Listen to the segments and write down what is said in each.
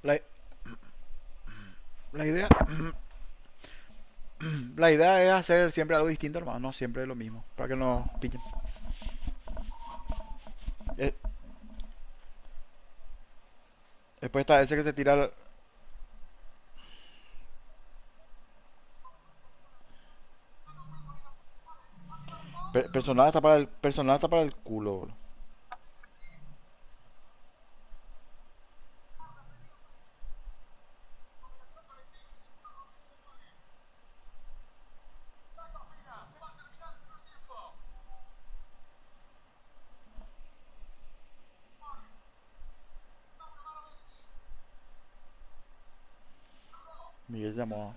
La, la idea... La idea es hacer siempre algo distinto, hermano, no siempre lo mismo, para que no pillen. Eh, Después está ese que se tira. Personal está para el personal está para el culo, bro. Miguel llamó.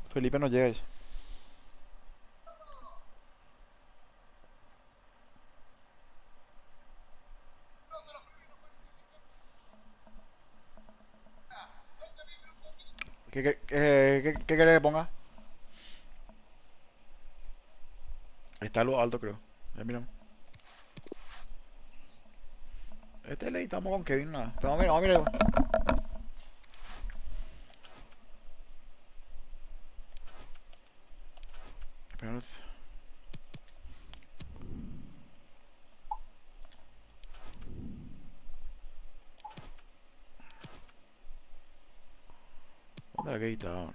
Felipe no llega. Dice. ¿Qué querés que ponga? Está lo alto, creo. Mira. Este le estamos con Kevin, nada. Pero vamos a mirar, vamos a mirar. Pero, ¿dónde la que está?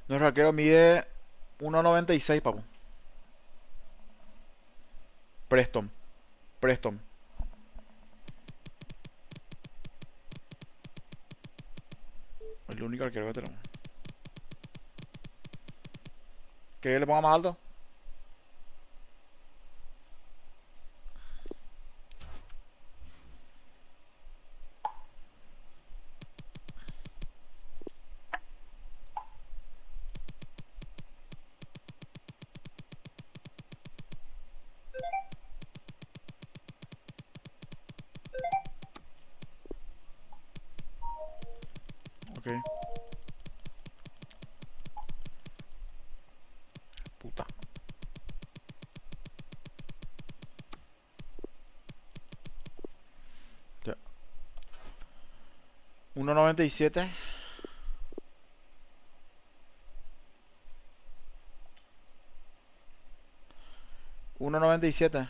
Nuestro arquero mide 1,96, papu. Preston. Preston. El único arquero que tenemos. ¿Querés que le ponga más alto? Ok. Puta. 1,97. 1,97.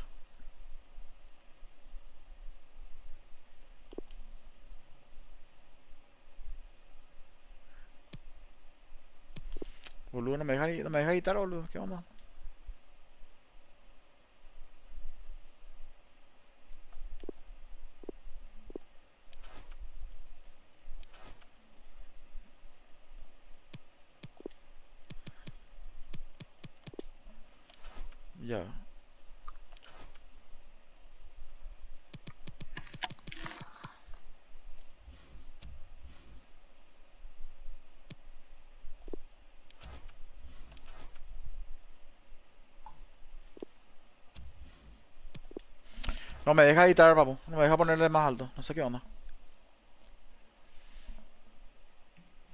Boludo, no me deja editar, boludo. ¿Qué onda? Ya. No me deja editar, papu. No me deja ponerle más alto. No sé qué onda.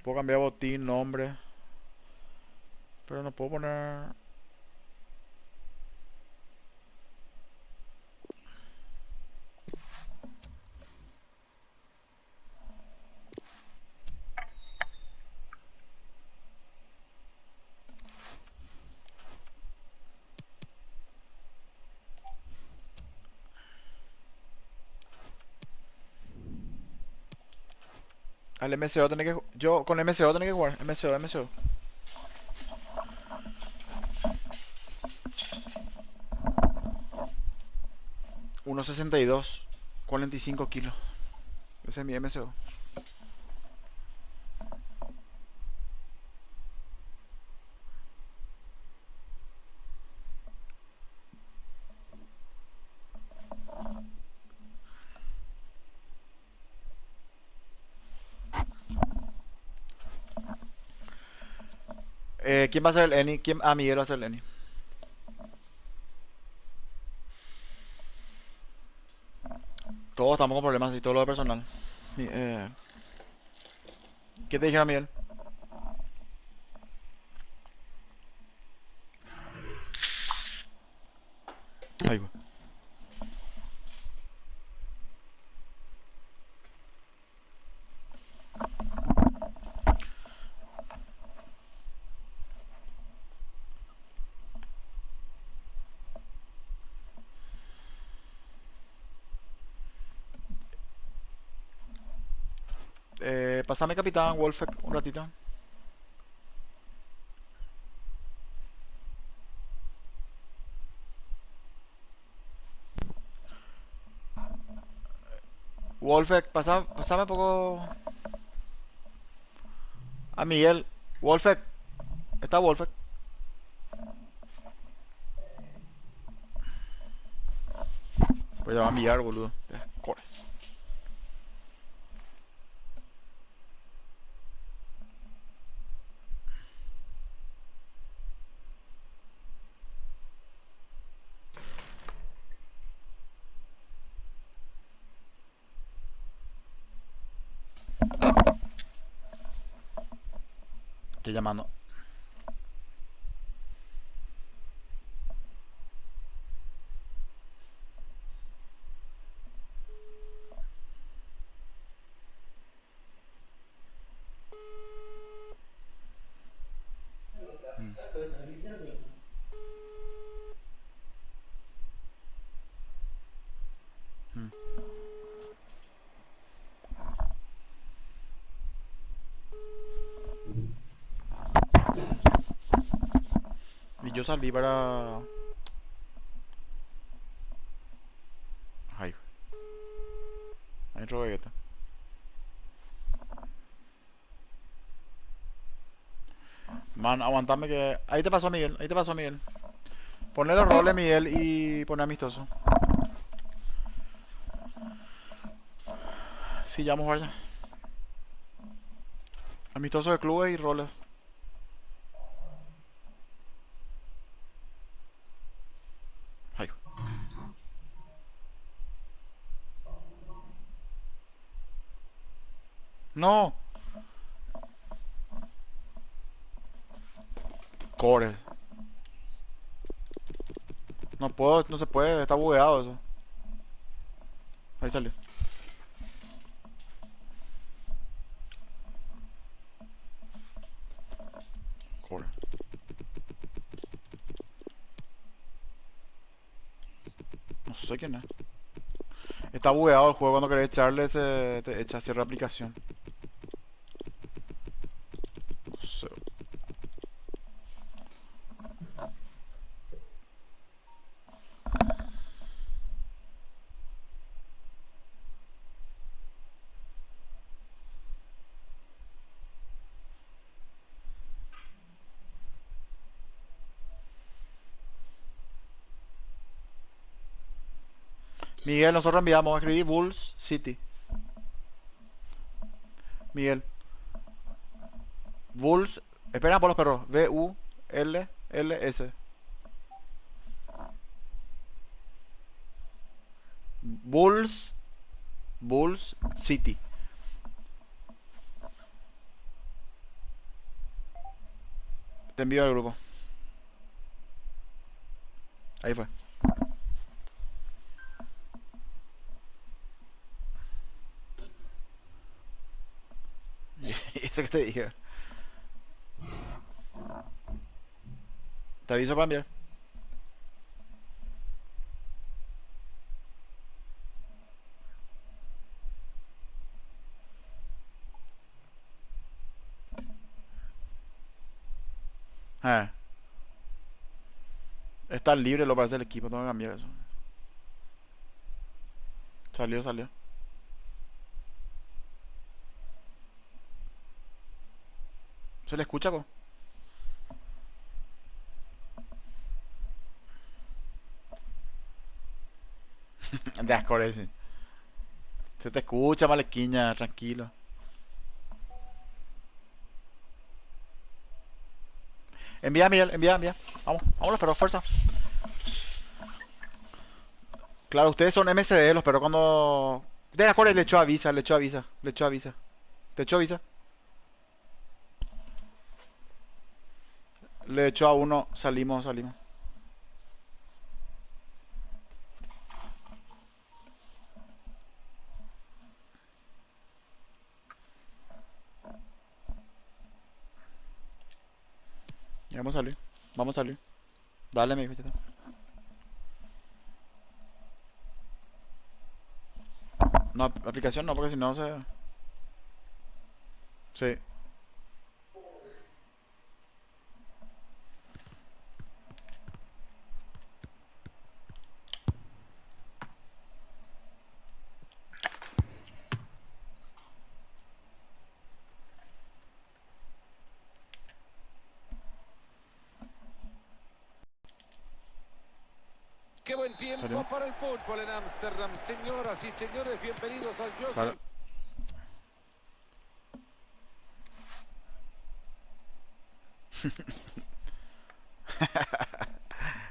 Puedo cambiar botín, nombre. Pero no puedo poner. Al MCO tener que. Yo con MCO tener que jugar. MCO, MCO. 1,62. 45 kilos. Ese es mi MCO. ¿Quién va a ser el Eni? ¿Quién? Ah, Miguel va a ser el Eni. Todos estamos con problemas y todo lo de personal. ¿Qué te dijeron, Miguel? Ay, güey. Pasame capitán Wolfek un ratito. Wolfek, pasame un poco a Miguel. Wolfek, está Wolfek. Voy a llamar a Miguel, boludo. Cores. Estoy llamando. Mm. Y yo salí para... Ay, hay otro Vegeta. Man, aguantame que... Ahí te pasó Miguel, ahí te pasó Miguel. Ponle los roles Miguel y poné amistoso. Sí, ya vamos a ver ya. Amistoso de clubes y roles. Ay, no, cores. No puedo, no se puede, está bugueado eso. Ahí salió. Core. No sé quién es. Está bugueado el juego cuando querés echarle se te echa cierra aplicación. No sé. Miguel, nosotros enviamos, escribí Bulls City. Miguel. Bulls. Espera por los perros. B-U-L-L-S. Bulls. Bulls City. Te envío al grupo. Ahí fue. Eso que te dije. Te aviso para enviar. Eh. Está libre lo parece el equipo, tengo que cambiar eso. Salió, salió. ¿Se le escucha, co? De asco, ese. Se te escucha, malequiña, tranquilo. Envía, Miguel, envía, envía. Vamos, vámonos, pero fuerza. Claro, ustedes son MCD, los pero cuando... De la Core le echó avisa, le echó avisa, le echó avisa. ¿Te echó avisa? Le echó a uno, salimos, salimos. Ya vamos a salir, vamos a salir. Dale, mijo, ya está. No, la aplicación no, porque si no se... Sí. Qué buen tiempo Salimos. para el fútbol en Ámsterdam. Señoras y señores, bienvenidos al Vale. Jockey.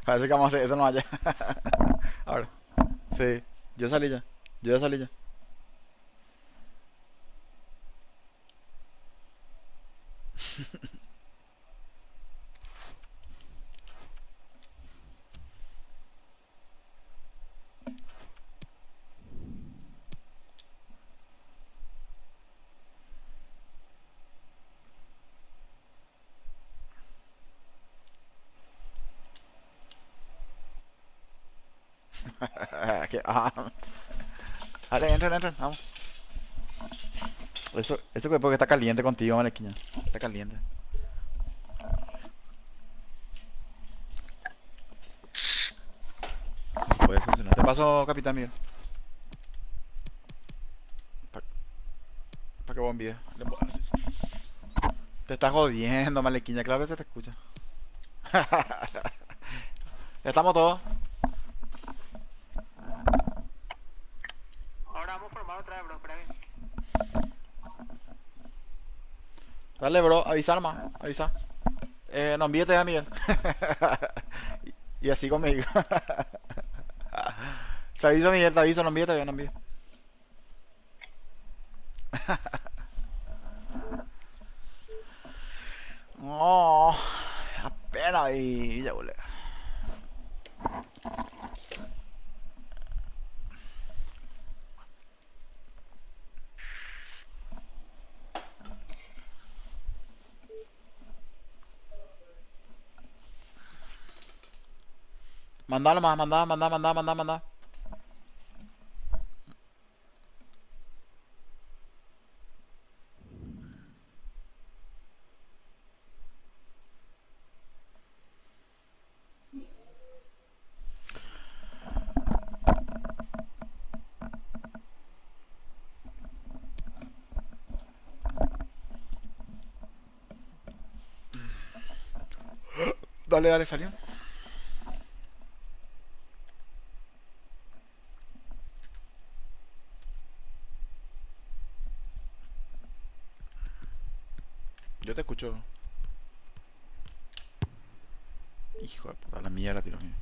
Parece que vamos a hacer eso no vaya. Ahora. Sí. Yo salí ya. Yo ya salí ya. Dale, entren, entren, vamos. Eso que porque está caliente contigo, Malequiña. Está caliente. Puede funcionar. Te paso, Capitán Miguel. Para que bombee. Te estás jodiendo, Malequiña. Claro que se te escucha. Ya estamos todos. Ahora vamos a formar otra vez, bro. Espera bien. Dale, bro. Avisa nomás. Avisa. No envíete a Miguel. y así conmigo. Te aviso, Miguel. Te aviso. No envíete bien, no envíe. No. Apenas y ya volé. Mandalo más, mandá. Dale, dale, salió. Yo te escucho. Hijo de puta, la mierda, tiro mío.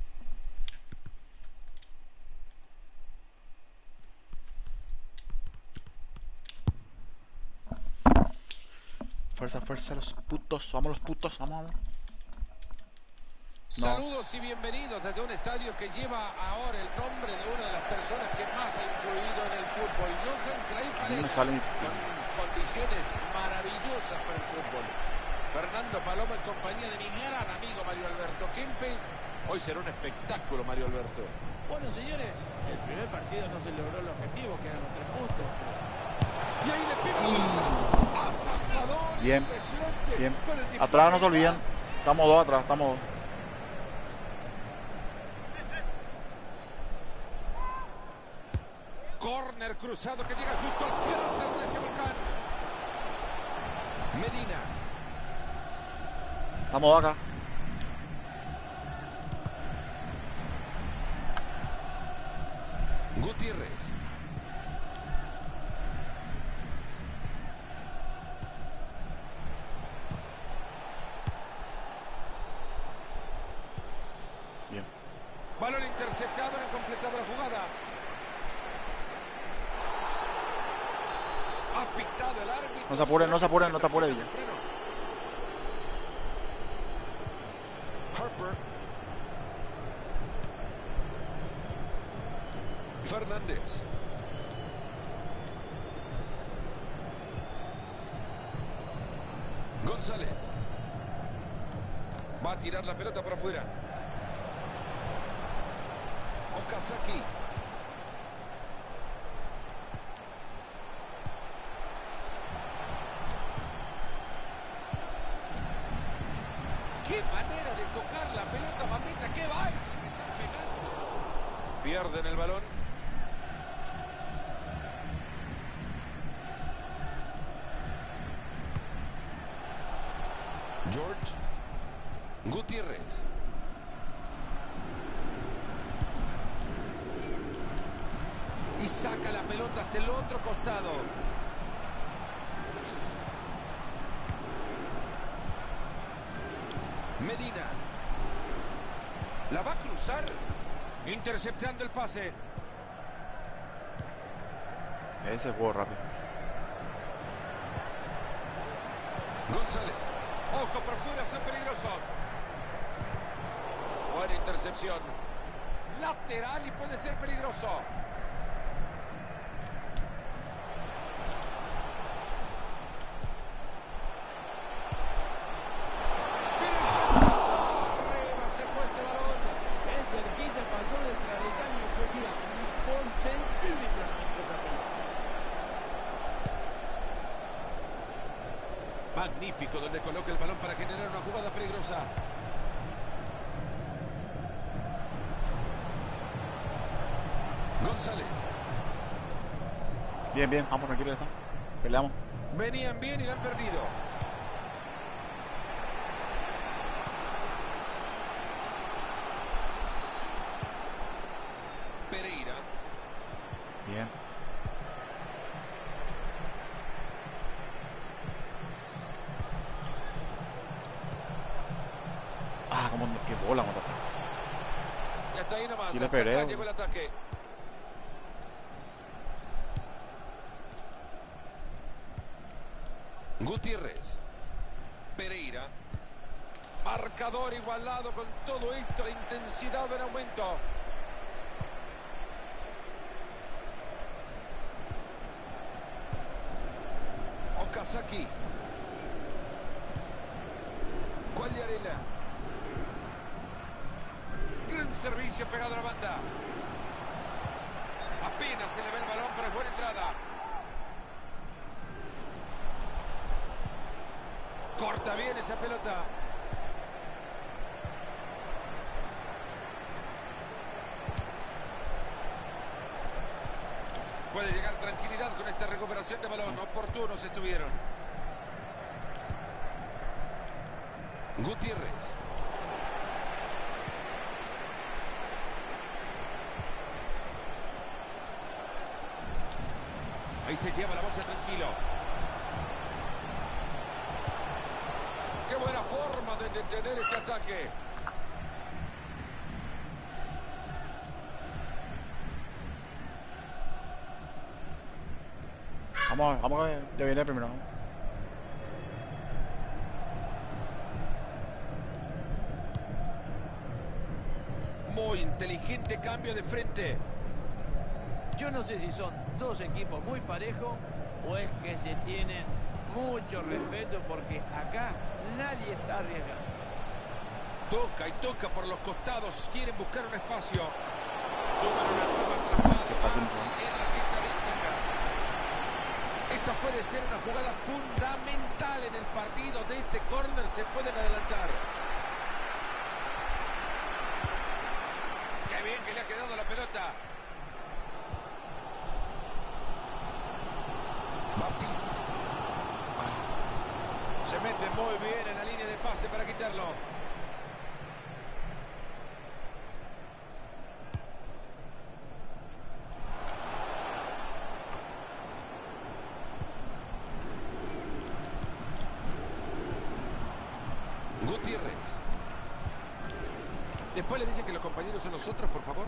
Fuerza, fuerza, los putos. Vamos los putos, vamos. No. Saludos y bienvenidos desde un estadio que lleva ahora el nombre de una de las personas que más ha influido en el fútbol, Johan Cruyff, A mí me sale mi... con condiciones maravillosas para el fútbol. Fernando Paloma en compañía de mi gran amigo Mario Alberto Kempes. Hoy será un espectáculo, Mario Alberto. Bueno, señores, el primer partido no se logró el objetivo, que eran los 3 puntos. Y ahí le pega atajador. Bien, Impresionante. bien. Con el disparo Atrás no se de olviden. Vaz. Estamos dos atrás, estamos dos. Corner cruzado que llega justo al cráter de ese volcán. Medina. Estamos dos acá. Gutiérrez. Balón interceptado, no han completado la jugada. Ha pitado el árbitro. No se apuren, no se apuren, no te apures, Villa. Harper. Fernández. González. Va a tirar la pelota por afuera. Okazaki. ¡Qué manera de tocar la pelota, mamita! ¡Qué baile que están pegando! Pierden el balón. George. Gutiérrez. Y saca la pelota hasta el otro costado. Medina. La va a cruzar. Interceptando el pase. Ese juego rápido. González. Ojo por fuera, son peligrosos. Buena intercepción. Lateral y puede ser peligroso. Arriba se fue ese balón. Qué cerquita pasó del travesaño y fue, mira, por centímetros. Magnífico donde coloca el balón para generar una jugada peligrosa. González. Bien, bien, vamos, tranquilo, ya está. Peleamos. Venían bien y la han perdido. Pereira. Bien. Ah, como qué bola, mata. Ya está ahí nomás. Sí, le Hasta acá Pereira. llegó el ataque. Gutiérrez. Pereira. Marcador igualado con todo esto. La intensidad en aumento. Okazaki. Quagliarella. Gran servicio pegado a la banda. Apenas se le ve el balón, pero es buena entrada. Corta bien esa pelota. Puede llegar tranquilidad con esta recuperación de balón. Oportunos estuvieron. Gutiérrez. Ahí se lleva la bolsa tranquilo. Qué buena forma de detener este ataque. Vamos a ver, ya viene primero. Muy inteligente cambio de frente. Yo no sé si son dos equipos muy parejos o es que se tienen mucho respeto porque acá nadie está arriesgando. Toca y toca por los costados. Quieren buscar un espacio. Suben una nueva atrapada más en las estadísticas. Esta puede ser una jugada fundamental en el partido. De este córner se pueden adelantar. Qué bien que le ha quedado la pelota. Baptiste. Se mete muy bien en la línea de pase para quitarlo. Gutiérrez. Después le dicen que los compañeros son los otros, por favor.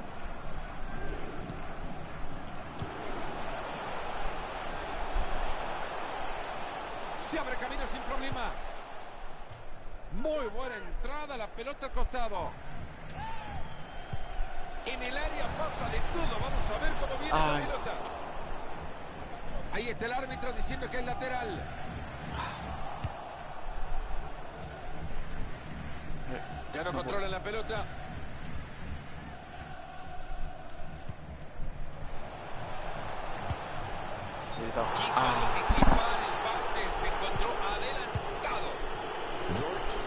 Se abre camino sin problemas. Muy buena entrada, la pelota al costado. En el área pasa de todo. Vamos a ver cómo viene esa pelota. Ahí está el árbitro diciendo que es lateral. Ya no controlan la pelota. Quiso anticipar el pase, se encontró adelantado. George.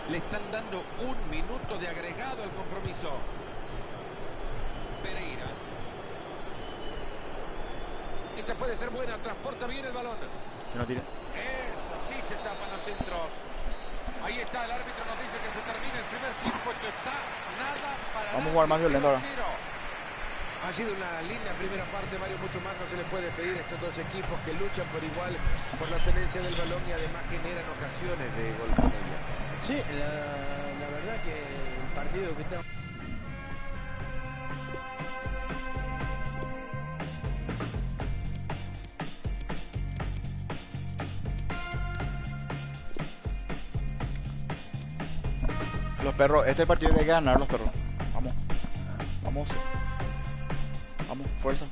Le están dando 1 minuto de agregado al compromiso. Pereira. Esta puede ser buena, transporta bien el balón. Que no tire. Es así, se tapan los centros. Ahí está, el árbitro nos dice que se termina el primer tiempo. Esto está nada para Vamos a jugar más violento ahora. Ha sido una linda primera parte, Mario. Mucho más no se le puede pedir a estos dos equipos que luchan por igual por la tenencia del balón y además generan ocasiones de gol con ella. Sí, la verdad que el partido que está... Los perros, este partido hay que ganar los perros. Vamos. Vamos. Vamos, fuerza.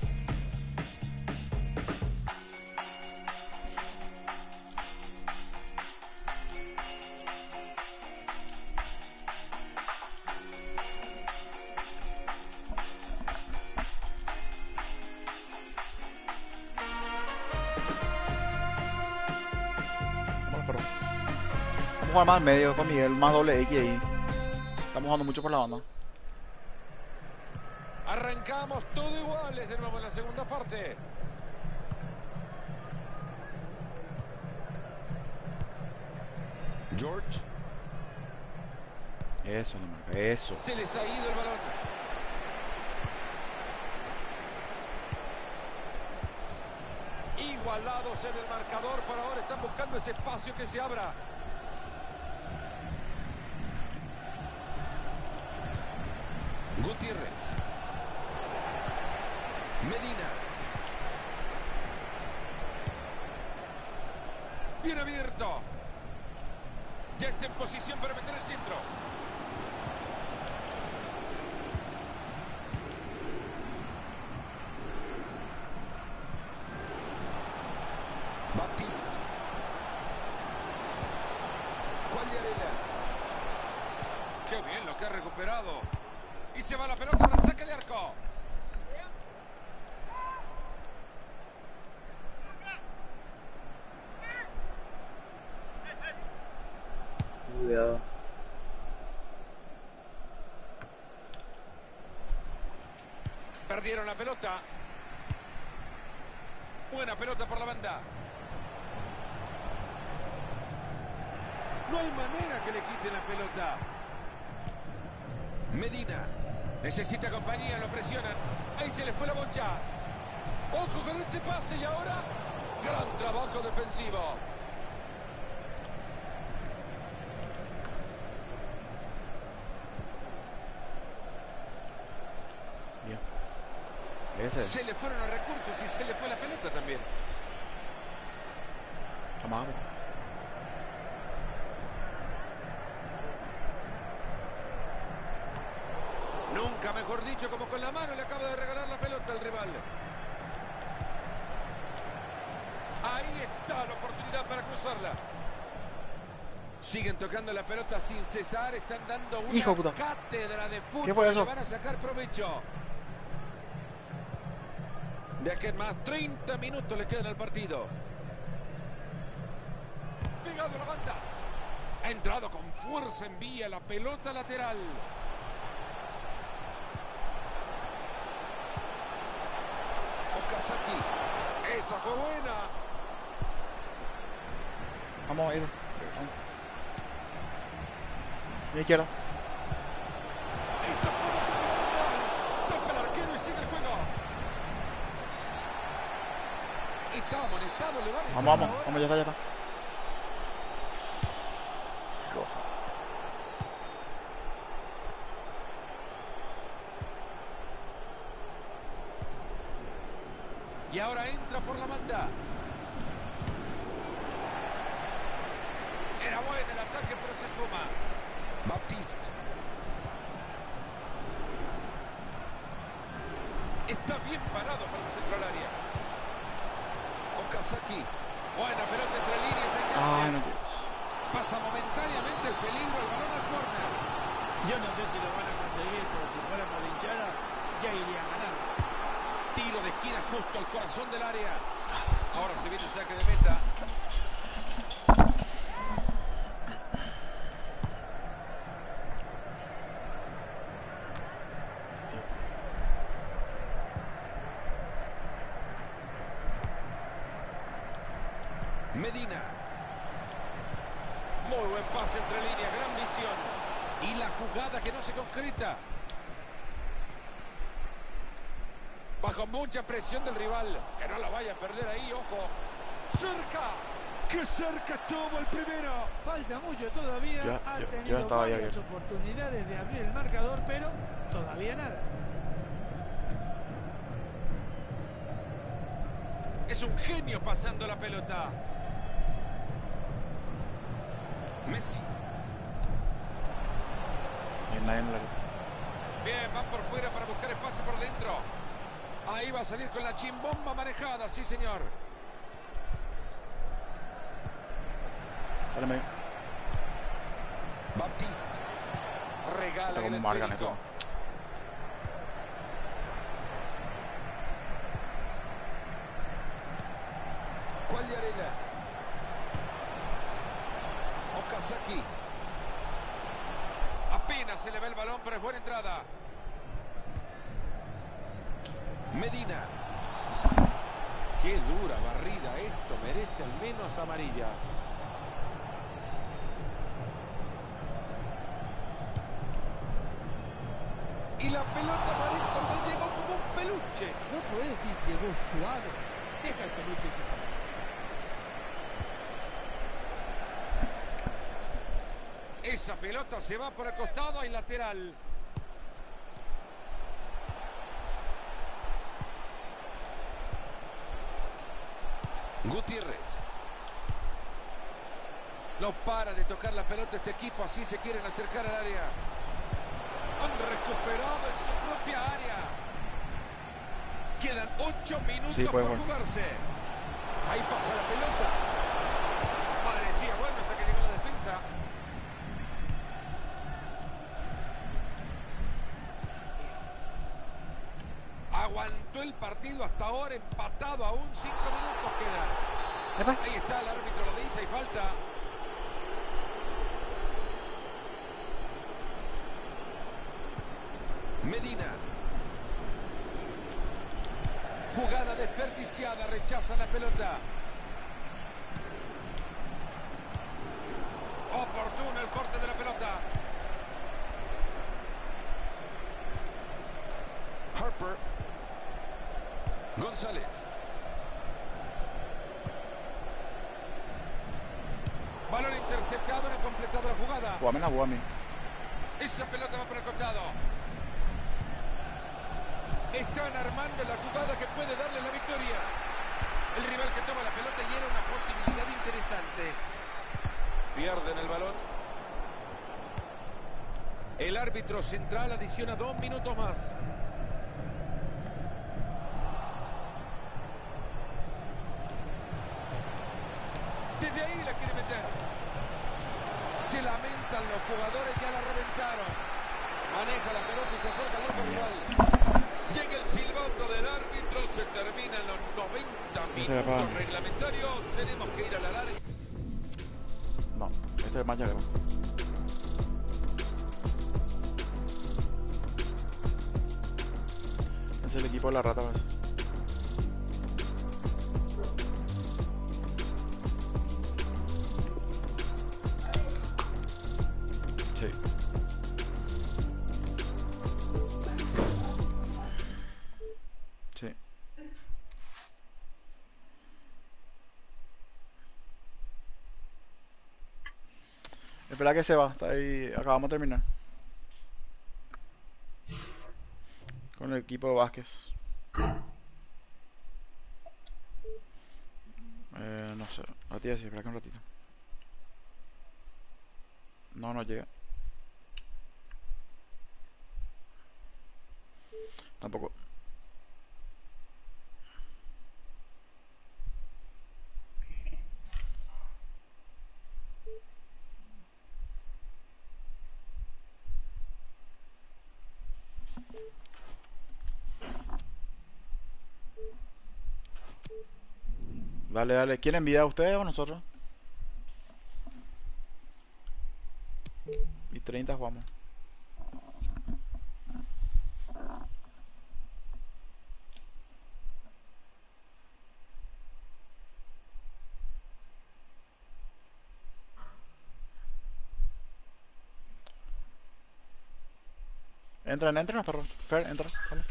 Vamos, perros. Vamos a jugar más medio con Miguel, más doble X ahí. Estamos jugando mucho por la banda. Arrancamos todo iguales de nuevo en la segunda parte. George. Eso, la marca, eso. Se les ha ido el balón. Igualados en el marcador. Por ahora están buscando ese espacio que se abra. Gutiérrez. Medina. Bien abierto. Ya está en posición para meter el centro. Baptiste. Quagliarella. Qué bien lo que ha recuperado. Y se va la pelota para saque de arco. Cuidado. Perdieron la pelota. Buena pelota por la banda. No hay manera que le quiten la pelota. Medina. Necesita compañía, lo presionan. Ahí se le fue la bocha. Ojo con este pase y ahora gran trabajo defensivo. Bien. Ese. Se le fueron los recursos y se le fue la pelota también. Vamos. Nunca mejor dicho, como con la mano le acaba de regalar la pelota al rival. Ahí está la oportunidad para cruzarla. Siguen tocando la pelota sin cesar. Están dando una cátedra de fútbol. ¿Qué fue eso? Y van a sacar provecho. De aquí en más, 30 minutos le quedan al partido. Pegado a la banda. Ha entrado con fuerza, envía la pelota lateral. Okazaki. Esa fue buena. Vamos, Edu. A la izquierda. Toca el arquero y sigue el juego. Está amonestado, le van a echar Vamos, ahora. ya está. Roja. ahora entra por la banda. Era bueno el ataque, pero se suma. Baptiste. Está bien parado para el centro al área. Okazaki. Buena pelota entre líneas, echarse. Ay, no quiero. Pasa momentáneamente el peligro, el balón al córner. Yo no sé si lo van a conseguir, pero si fuera por hinchada, ya irían ganando. Tiro de esquina justo al corazón del área. Ahora se viene el saque de meta. Medina. Muy buen pase entre líneas, gran visión. Y la jugada que no se concreta. Bajo mucha presión del rival. Que no la vaya a perder ahí, ojo. ¡Cerca! ¡Qué cerca estuvo el primero! Falta mucho todavía. Ha Yo tenido estaba ahí varias ayer. oportunidades de abrir el marcador, pero todavía nada. Es un genio pasando la pelota. Messi. Y nadie me la... Bien, van por fuera para buscar espacio por dentro. Ahí va a salir con la chimbomba manejada, sí señor. Dale medio. Baptiste. Regala Está en como el Margan esférico. esto. ¿Cuál de Arena? Okazaki. Apenas se le ve el balón, pero es buena entrada. Medina. Qué dura barrida esto. Merece al menos amarilla. Y la pelota Marito le llegó como un peluche. No puedes decir llegó suave. Deja el peluche en su casa. Esa pelota se va por el costado y lateral. Gutiérrez. No para de tocar la pelota este equipo, así se quieren acercar al área. Han recuperado en su propia área. Quedan 8 minutos Sí, por jugar. jugarse. Ahí pasa la pelota. Parecía bueno hasta que llegó la defensa. Aguantó el partido hasta ahora, empatado aún. 5 minutos quedan. Epa. Ahí está, el árbitro lo dice y falta. Medina. Jugada desperdiciada, rechaza la pelota. Oportuno el corte de la pelota. Harper. González. Balón interceptado, no ha completado la jugada. Guamena, Guami. Esa pelota va por el costado. Están armando la jugada que puede darle la victoria. El rival que toma la pelota y era una posibilidad interesante. Pierden el balón. El árbitro central adiciona 2 minutos más. Desde ahí la quiere meter. Se lamentan los jugadores, ya la reventaron. Maneja la pelota y se acerca al arco rival. Llega el silbato del árbitro, se terminan los 90 minutos reglamentarios. Tenemos que ir a la larga. No, este es más llagro. Es el equipo de la rata, ¿ves? Sí. Sí. Espera que se va, está ahí, acabamos de terminar. Con el equipo de Vázquez. No sé. A ti así, espera que un ratito. No, no llega. Tampoco. Dale, dale. ¿Quién envía a ustedes o nosotros? Y 30 jugamos. Entran, entran, perro. Fer, entra. Dale.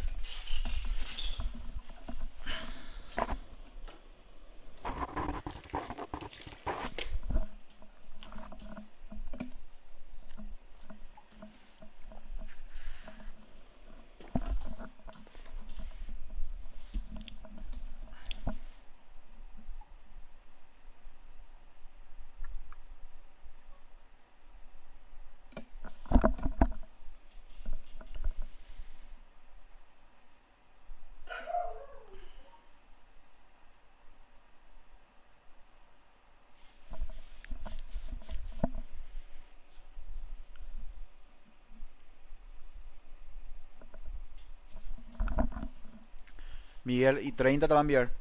Miguel, y 30 te va a enviar.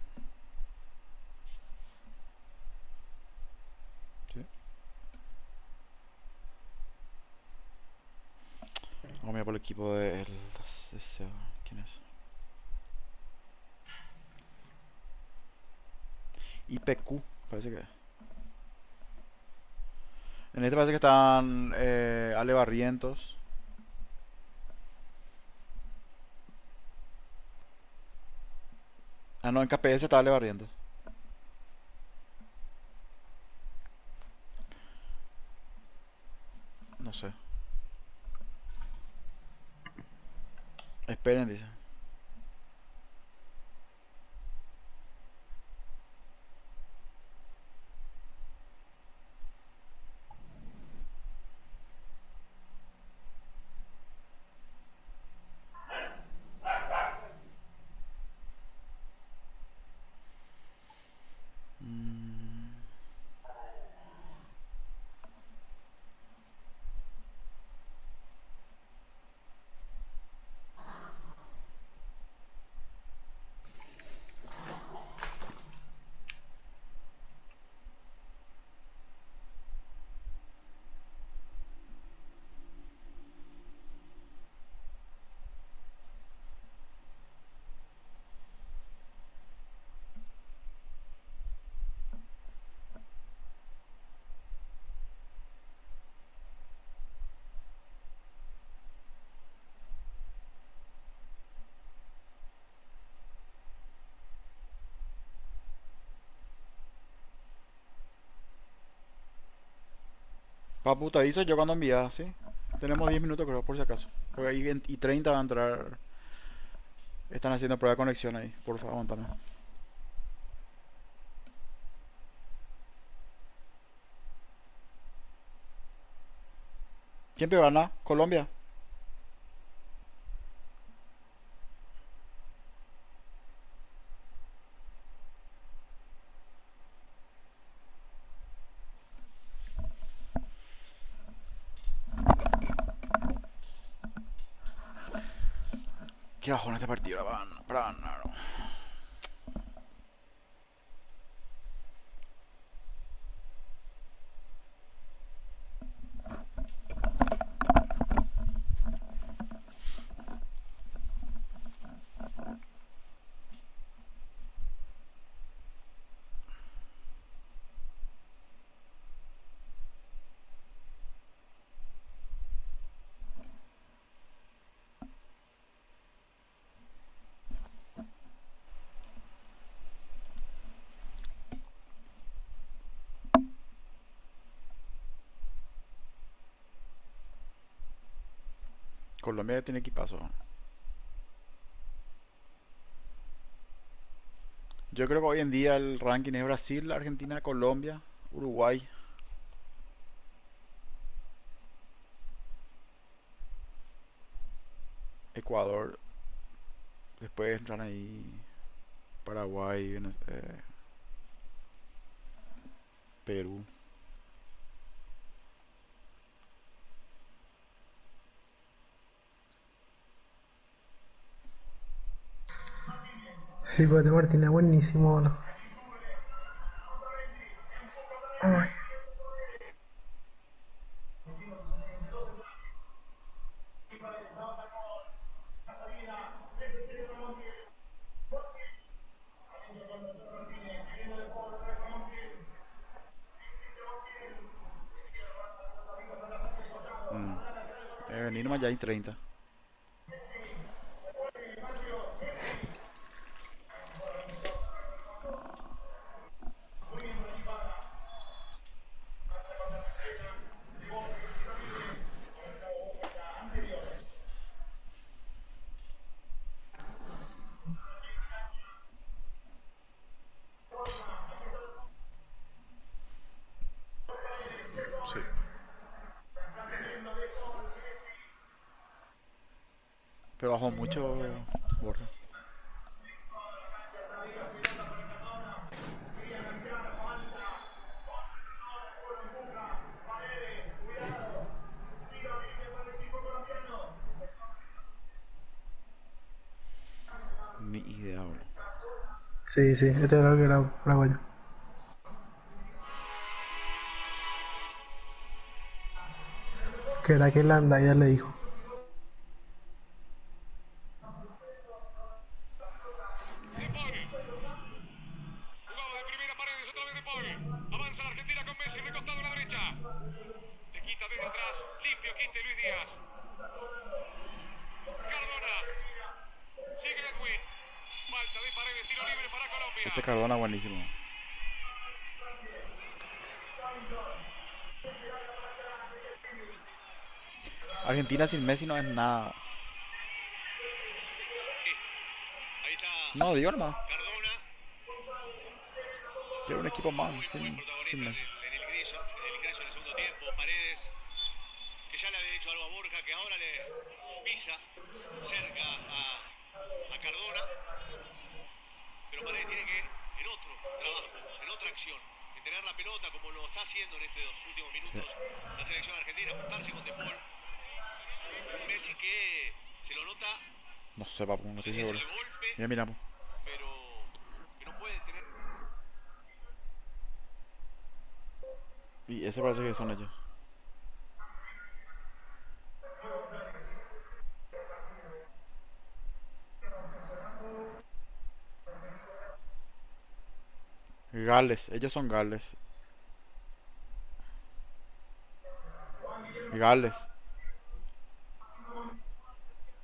¿Sí? Vamos a mirar por el equipo de Seba. ¿Quién es? IPQ, parece que. En este parece que están Ale Barrientos. Ah, no, en KPS está Ale Barrientos. No sé. Esperen, dice. Mm, Papu, te aviso yo cuando envías, ¿sí? Tenemos 10 minutos, creo, por si acaso. Porque ahí y 30 va a entrar. Están haciendo prueba de conexión ahí. Por favor, aguántame. ¿Quién pegó? ¿Gana? ¿Colombia? ¿Qué bajón este partido para ganar? Colombia tiene equipazo. Yo creo que hoy en día el ranking es Brasil, Argentina, Colombia, Uruguay, Ecuador. Después entran ahí Paraguay, Perú. Sí, pues de Martín es buenísimo, ¿no? Ay, Mm. Venir nomás ya hay 30. Sí. Pero bajó mucho, Borja. Ni idea, bro. sí, sí, este era el que era paraguayo. Que era que Landa ya le dijo. De Paul. Jugado de primera pared, otra vez de Paul. Avanza la Argentina con Messi, recostado a la derecha. Le quita desde atrás. Limpio quite Luis Díaz. Cardona. Sigue Edwin. Falta de Paredes, tiro libre para Colombia. Este Cardona buenísimo. Argentina sin Messi no es nada. Ahí está No, digo nomás. Cardona. Quiero un equipo más Muy buen sin protagonista Messi. en el ingreso en el segundo tiempo. Paredes, que ya le había dicho algo a Borja, que ahora le pisa cerca a Cardona. Pero Paredes tiene que, en otro trabajo, en otra acción, en tener la pelota como lo está haciendo en estos últimos Sí. minutos la selección argentina, juntarse con De Paul. Un Messi que se lo nota, No sé, papu, no no sé estoy si es seguro. el golpe, Mira, miramos. pero que no puede tener. Y ese parece que son ellos. Gales, ellos son Gales. Gales.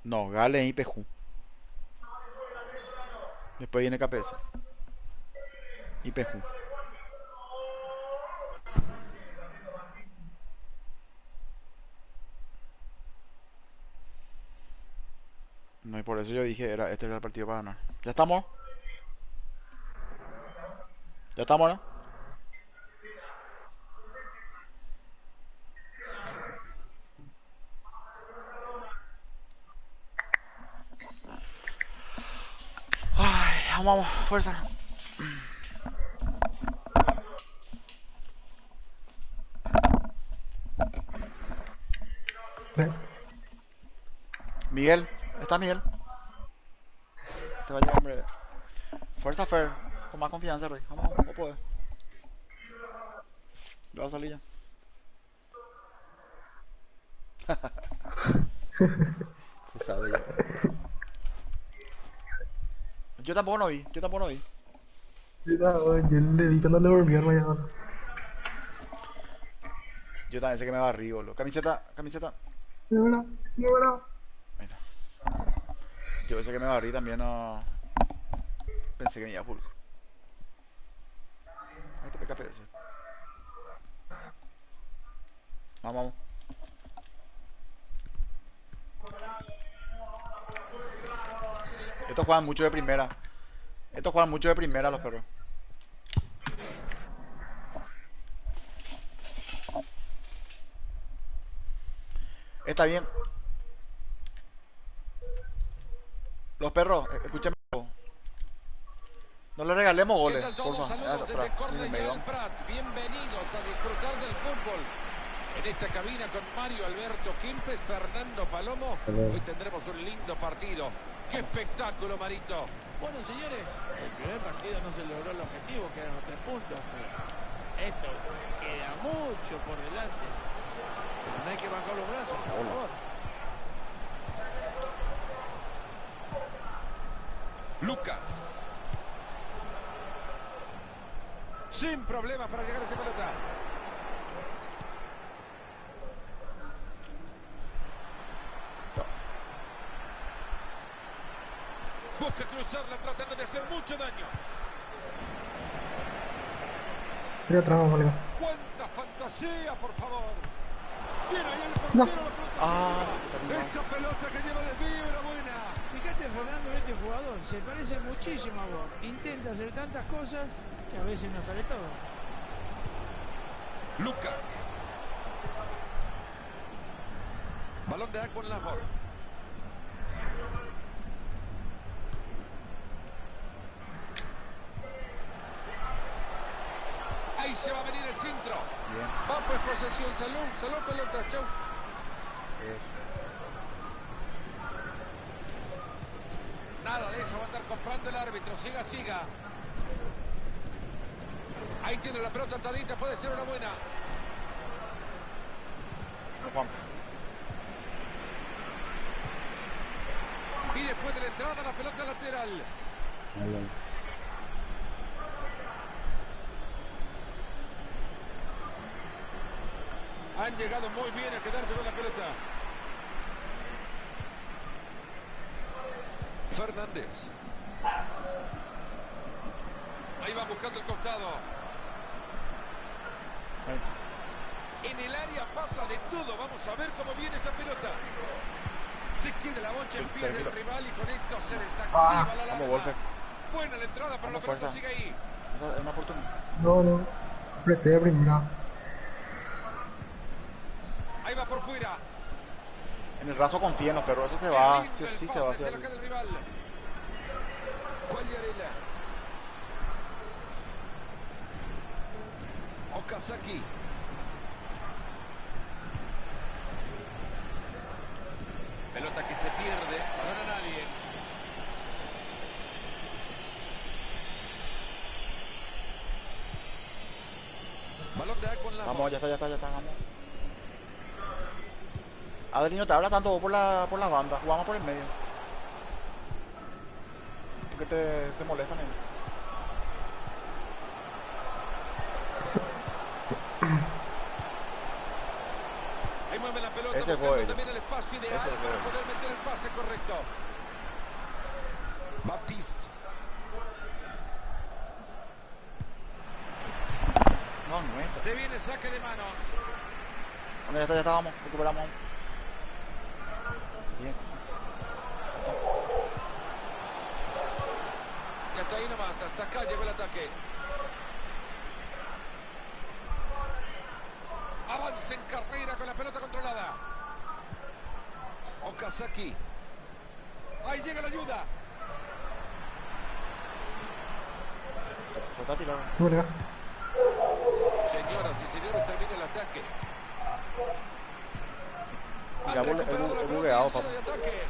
No, Gales y IPJ. Después viene KPS. IPJ. No, y por eso yo dije, este era el partido para ganar. ¿Ya estamos? ¿Ya estamos, no? Ay, vamos, fuerza. Ve, Miguel, ¿está Miguel? Te va a llegar en breve. Fuerza, Fer. Con más confianza, Rey. Vamos, vos podés. Ya va a salir ya. Se sabe ya. Yo tampoco no vi. yo le vi cuando le volvió mañana. Yo también sé que me va arriba, boludo. Camiseta, camiseta. No, no, no, no. Ahí está. Yo pensé que me va arriba también, no. Pensé que me iba full. Ahí está PKPS. Vamos, vamos. Estos juegan mucho de primera. Estos juegan mucho de primera los perros. Está bien. Los perros, escúchame. No le regalemos ¿Qué goles, tal todos? porfa. Saludos desde Córdoba del Prat. Bienvenidos a disfrutar del fútbol. En esta cabina con Mario Alberto Quimpe, Fernando Palomo. Hoy tendremos un lindo partido. ¡Qué espectáculo, Marito! Bueno, señores, el primer partido no se logró el objetivo, que eran los 3 puntos. Pero esto queda mucho por delante. Pero no hay que bajar los brazos, por favor. Lucas. Sin problemas para llegar a esa pelota. Busca cruzarla tratando de hacer mucho daño. Pero atrás, vamos, Leo. ¡Cuánta fantasía, por favor! Bien, ahí el portero la pelota. Esa pelota que lleva desvío era buena. Fíjate, Fernando, este jugador se parece muchísimo a vos. Intenta hacer tantas cosas que a veces no sale todo. Lucas. Balón de agua en la bola. Ahí se va a venir el centro. Bien. Va pues posesión, salud pelota, chau. Eso. Nada de eso va a andar comprando el árbitro, siga. Ahí tiene la pelota atadita, puede ser una buena. No, Juan. Y después de la entrada, la pelota lateral. Han llegado muy bien a quedarse con la pelota. Fernández. Ahí va buscando el costado. En el área pasa de todo. Vamos a ver cómo viene esa pelota. Se queda la bocha en pies del rival y con esto se desactiva la Vamos, Wolfe. Buena la entrada, pero la pelota Fuerza. sigue ahí. Esa es una oportunidad. No. Apreté de primera. Ahí va por fuera. En el raso confía en los perros. Eso se va. Qué lindo Sí el se va pase, hacia se lo queda el rival. Guagliarella. Okazaki. Pelota que se pierde. Balón a nadie. Balón de agua en la Vamos, mano. ya está, vamos. Adri, no te habla tanto vos por la banda. Jugamos por el medio. Porque se molestan ellos. Ahí mueve la pelota, Ese buscando fue también el espacio ideal Ese para fue poder meter el pase correcto. Baptiste. No está. Se viene saque de manos. Bueno, ya está, vamos. Recuperamos. Bien. Y hasta ahí nomás, hasta acá llegó el ataque. Avanza en carrera con la pelota controlada. Okazaki. Ahí llega la ayuda. Está tirado. Tú, Leo. Señoras y señores, termina el ataque. Ya Han recuperado la he pelota bugueado, en zona papá. de ataque.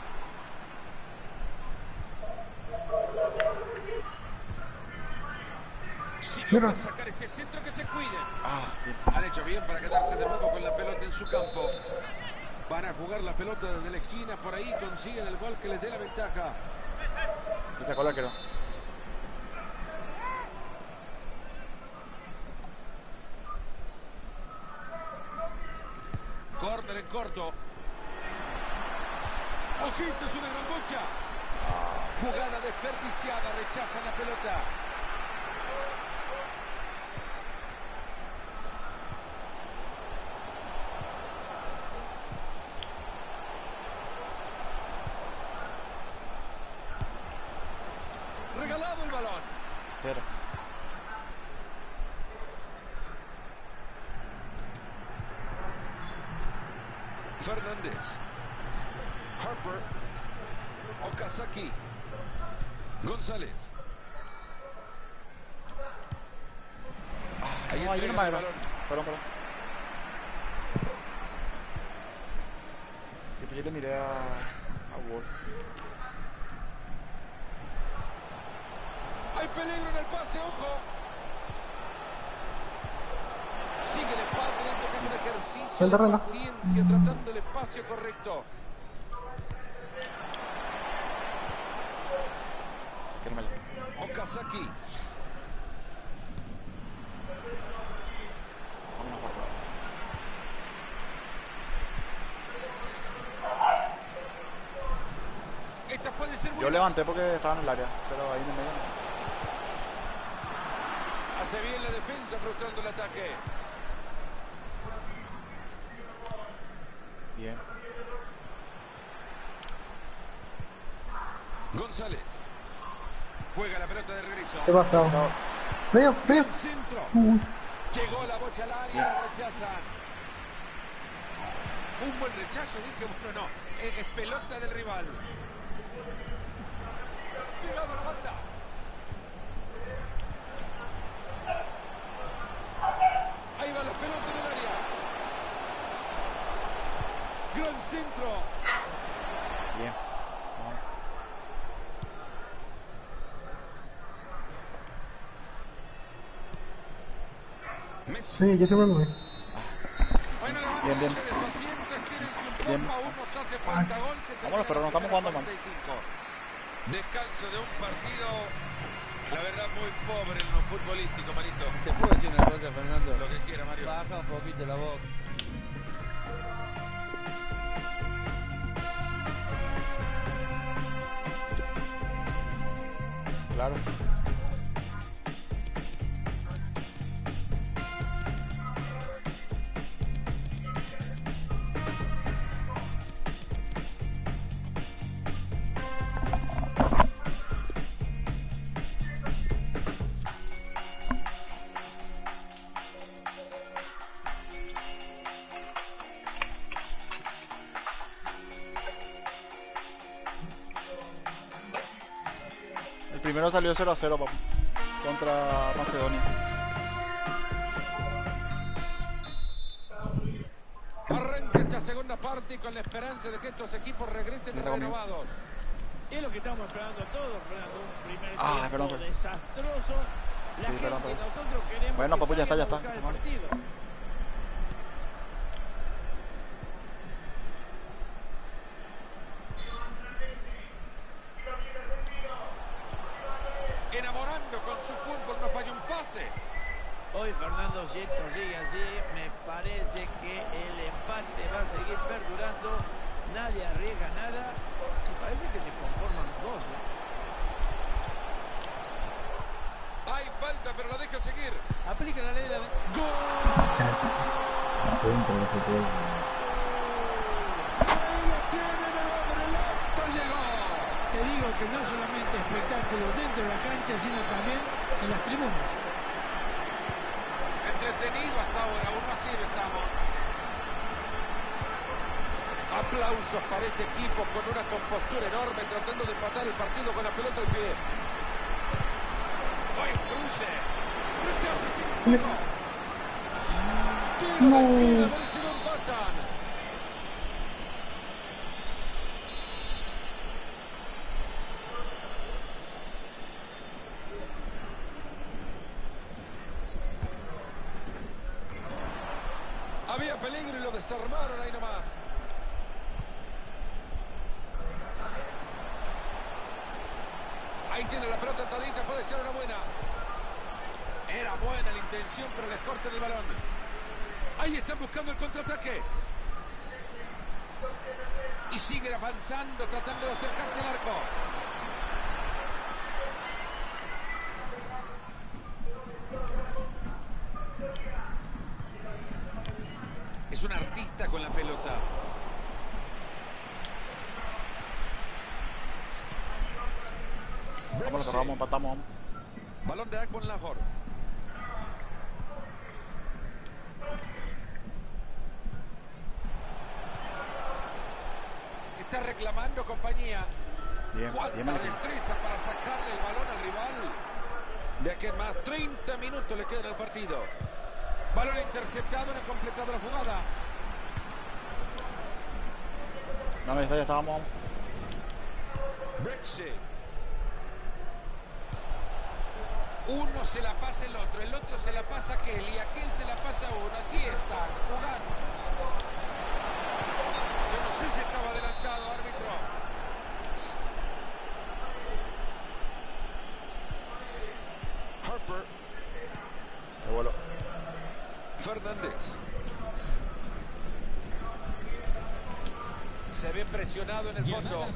Si Mira. logran sacar este centro, que se cuiden. Ah, bien. Han hecho bien para quedarse de nuevo con la pelota en su campo. Van a jugar la pelota desde la esquina, por ahí consiguen el gol que les dé la ventaja. Y sacó el arquero. Córner en corto. Ojito, es una gran bocha. Jugada desperdiciada, rechazan la pelota. Regalado el balón. Espera. Fernández. Harper. Okazaki. González. Ahí No, ahí entrega nomás el era. balón. Perdón. Siempre yo le miré a Wolf. Hay peligro en el pase, ojo. Sigue el empate en esto que es un ejercicio Suelta, de Renda. paciencia, tratando el espacio correcto. Quédamela. Okazaki. Vámonos por favor. Esta puede ser Yo buena. levanté porque estaba en el área, pero ahí en el medio no. Hace bien la defensa frustrando el ataque. Bien. González. Juega la pelota de regreso. ¿Qué pasa? Medio. Centro. Uy. Llegó la bocha al área, la rechazan. Un buen rechazo, dije, bueno, no. Es pelota del rival. Pegado a la banda. Ahí va la pelota en el área. Gran centro. Bien. Vamos. Messi. Sí, yo siempre me voy. Bueno, Bien, bien. levantándose de su asiento, estírense un Bien. poco, aún nos hace falta gol. Se termina Vámonos, pero no la estamos jugando primera mal. 45. Descanso de un partido, la verdad, muy pobre en lo futbolístico, Marito. ¿Te puedo decir una cosa, Fernando? Lo que quiera, Mario. Baja un poquito la boca. Claro. El primero salió 0-0, papi. Contra Macedonia. Arranca esta segunda parte y con la esperanza de que estos equipos regresen Está conmigo. renovados. Es lo que estamos esperando todos, Fernando. Un primer Ah, tiempo perdón. desastroso. La gente, perdón. nosotros queremos Bueno, que papu, ya está, salgan ya a está. buscar el Vamos. partido. Enamorando con su fútbol, no falla un pase. Hoy, Fernando, si esto sigue así, me parece que el empate va a seguir perdurando. Nadie arriesga nada. Me parece que se conforman dos. Hay falta, pero la deja seguir. Aplica la ley de la... Ahí lo tienen el hombre, el acto llegó. Te digo que no solamente espectáculo dentro de la cancha, sino también en las tribunas. Entretenido hasta ahora, 1-0 estamos. Aplausos para este equipo con una compostura enorme, tratando de empatar el partido con la pelota al pie. Buen cruce. Rechaza sin juego. Tiro de esquina, a ver si lo empatan. Había peligro y lo desarmaron ahí nomás. Ahí tiene la pelota atadita, puede ser una buena. Era buena la intención, pero les cortan el balón. Ahí están buscando el contraataque. Y siguen avanzando, tratando de acercarse al arco. Es un artista con la pelota. Vamos, lo cerramos, empatamos. Vamos. Balón de Akbon Lahore. Está reclamando compañía. Bien, Cuánta bien, destreza para sacarle el balón al rival. De aquí en más 30 minutos le quedan al partido. Balón interceptado, no ha completado la jugada. No, ya estábamos. Brexit. Uno se la pasa el otro se la pasa a aquel y aquel se la pasa a uno. Así están jugando. Yo no sé si estaba adelantado, árbitro. Harper. Qué vuelo. Fernández. Se ve presionado en el fondo.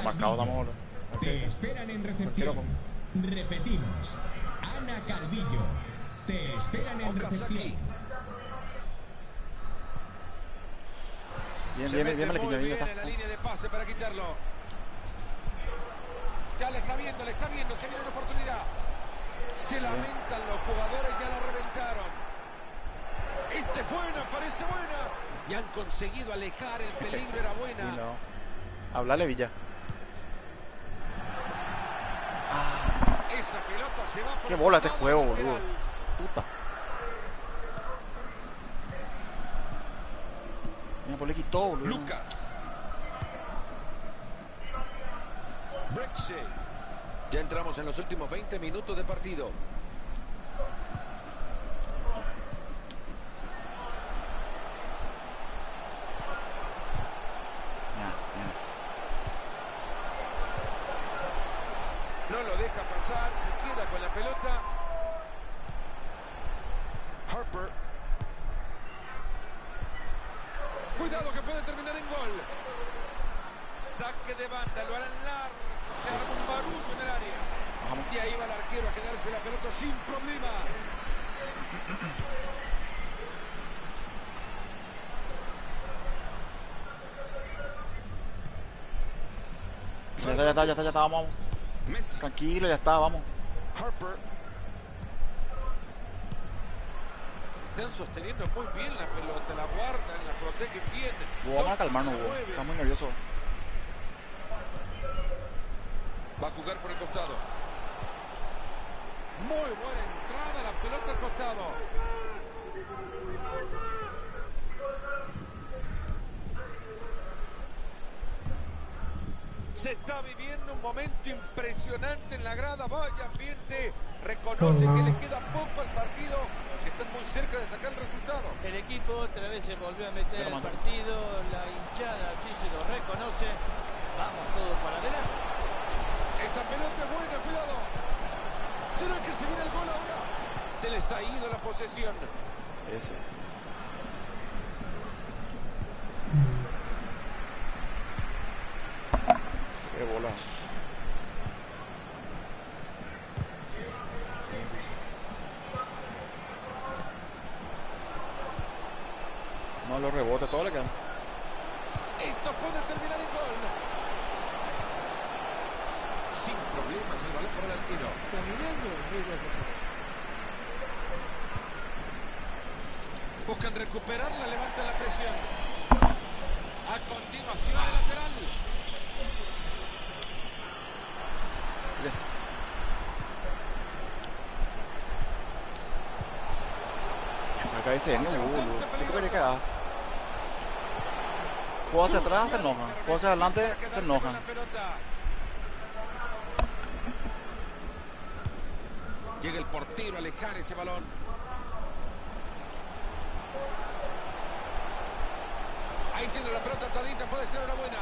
Marcado, damos bola. Te esperan en recepción. Repetimos. Ana Calvillo. Te esperan en Okazaki. recepción. Bien, Se bien, mete bien, muy Malequilla, bien, bien está. en la línea de pase para quitarlo. Ya le está viendo, se viene una oportunidad. Se lamentan los jugadores, ya la reventaron. Esta es buena, parece buena. Y han conseguido alejar, el peligro era buena. Sí, no. Hablale, Villa. Esa pelota se va por Qué el bola este costado juego, lateral. boludo. Puta. Mira, por le quitó, boludo. Lucas. Brexit. Ya entramos en los últimos 20 minutos de partido. No lo deja pasar, se queda con la pelota. Harper. Cuidado que puede terminar en gol. Saque de banda, lo harán largo. Se arma un barullo en el área. Vamos. Y ahí va el arquero a quedarse la pelota sin problema. Ya está, vamos. Messi. Tranquilo, ya está, vamos. Harper. Están sosteniendo muy bien la pelota, la guardan, la protegen bien. Vamos a calmarnos, Hugo. Está muy nervioso. Va a jugar por el costado. Muy buena entrada, la pelota al costado. Se está viviendo un momento impresionante en la grada. Vaya ambiente. Reconoce que le queda poco al partido, que están muy cerca de sacar el resultado. El equipo otra vez se volvió a meter en el partido. La hinchada sí se lo reconoce. Vamos todos para adelante. Esa pelota es buena, cuidado. ¿Será que se viene el gol ahora? Se les ha ido la posesión. Ese. Qué bola. No, los rebotes, todo le quedan. Esto puede terminar en gol. Sin problemas el balón por el arquero. Buscan recuperarla, levantan la presión. A continuación el lateral. Acá dice, no, ¿qué querés que haga? Juego hacia atrás, se enojan. Juego hacia adelante, se enojan. Llega el portero a alejar ese balón. Ahí tiene la pelota atadita, puede ser una buena.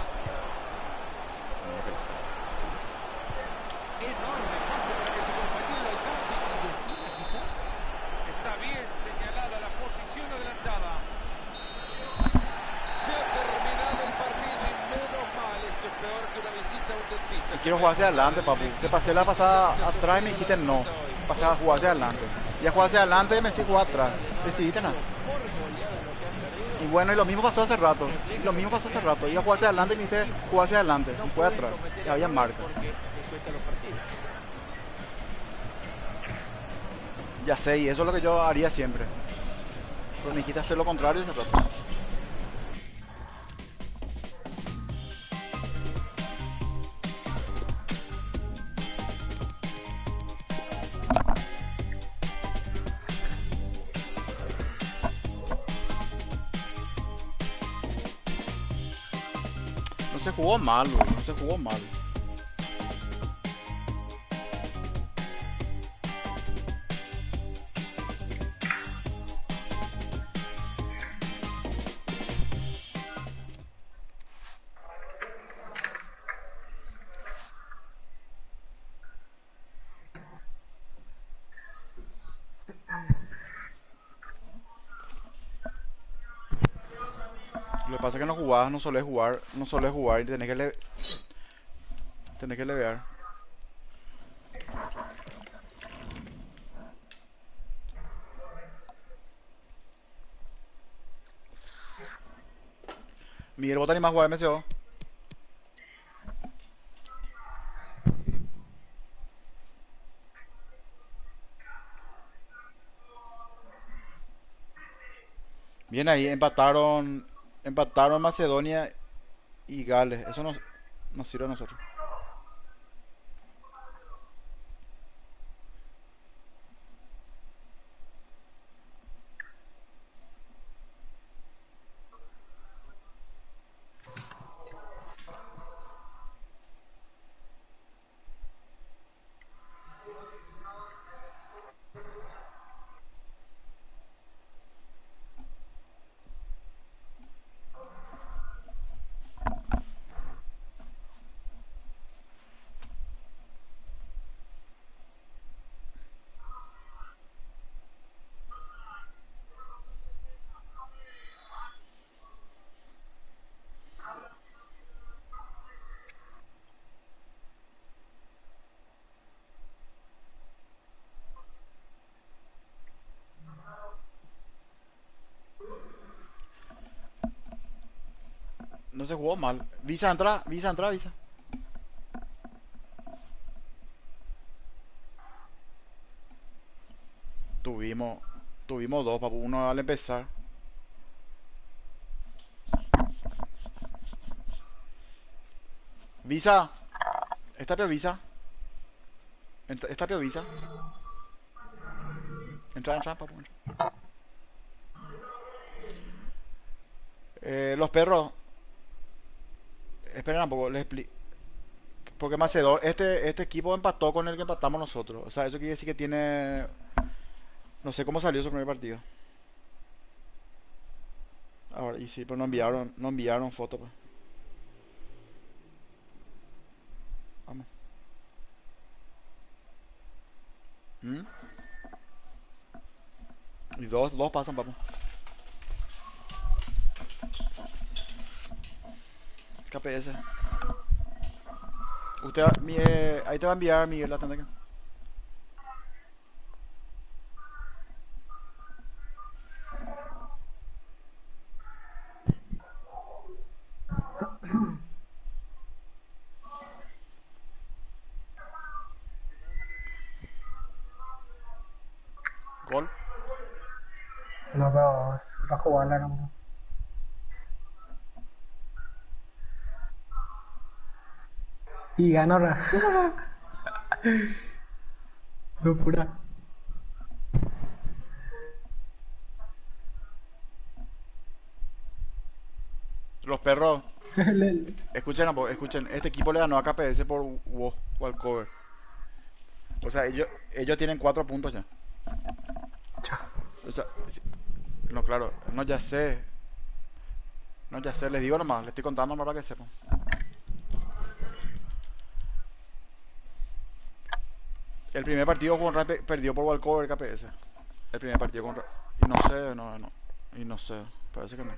Enorme pase para que su compañero lo alcance y defina quizás. Está bien señalada la posición adelantada. Se ha terminado el partido y menos mal. Esto es peor que una visita a un dentista. Y quiero jugar hacia adelante, papu. Te pasé la pasada atrás y me dijiste no. Pasé a jugar hacia adelante. Ya jugar hacia adelante y me decidí jugar atrás. Decidiste nada. Y bueno, y lo mismo pasó hace rato. Y lo mismo pasó hace rato. Iba a jugar hacia adelante y me dijiste jugar hacia adelante. Y fue atrás. Y había marca. Porque les cuesta los partidos. Ya sé, y eso es lo que yo haría siempre. Pero me dijiste hacer lo contrario y se trata. No se jugó mal, güey. No se jugó mal. Lo que pasa es que no jugás, no solés jugar y tenés que levear. Miguel, ¿vos te animás a jugar MCO? Bien ahí, empataron Macedonia y Gales. Eso nos sirve a nosotros. No se jugó mal. Visa, entra, Visa, entra, Visa. Tuvimos, tuvimos dos, papu. Uno al empezar. Visa. Está peor Visa. Está peor Visa. Entra, papu. Entra. Los perros. Esperen un poco, les explico. Porque Macedón, este equipo empató con el que empatamos nosotros. O sea, eso quiere decir que tiene. No sé cómo salió su primer partido. Ahora, y sí, pero no enviaron foto, pues. Vamos. ¿Mm? Y dos pasan, papu. KPS. Ahí te va a enviar Miguel la tanda que. Gol. No, pero va a jugarla nomás. Y ganó ahora. Locura. Los perros. Le- Escuchen, este equipo le ganó a KPS por walkover. O sea, ellos tienen 4 puntos ya. Chao. O sea, no, claro, no ya sé. No ya sé, les digo nomás, les estoy contando para que sepan. El primer partido con Rai perdió por walkover KPS. El primer partido con Rai. Y no sé, no. Y no sé, parece que no.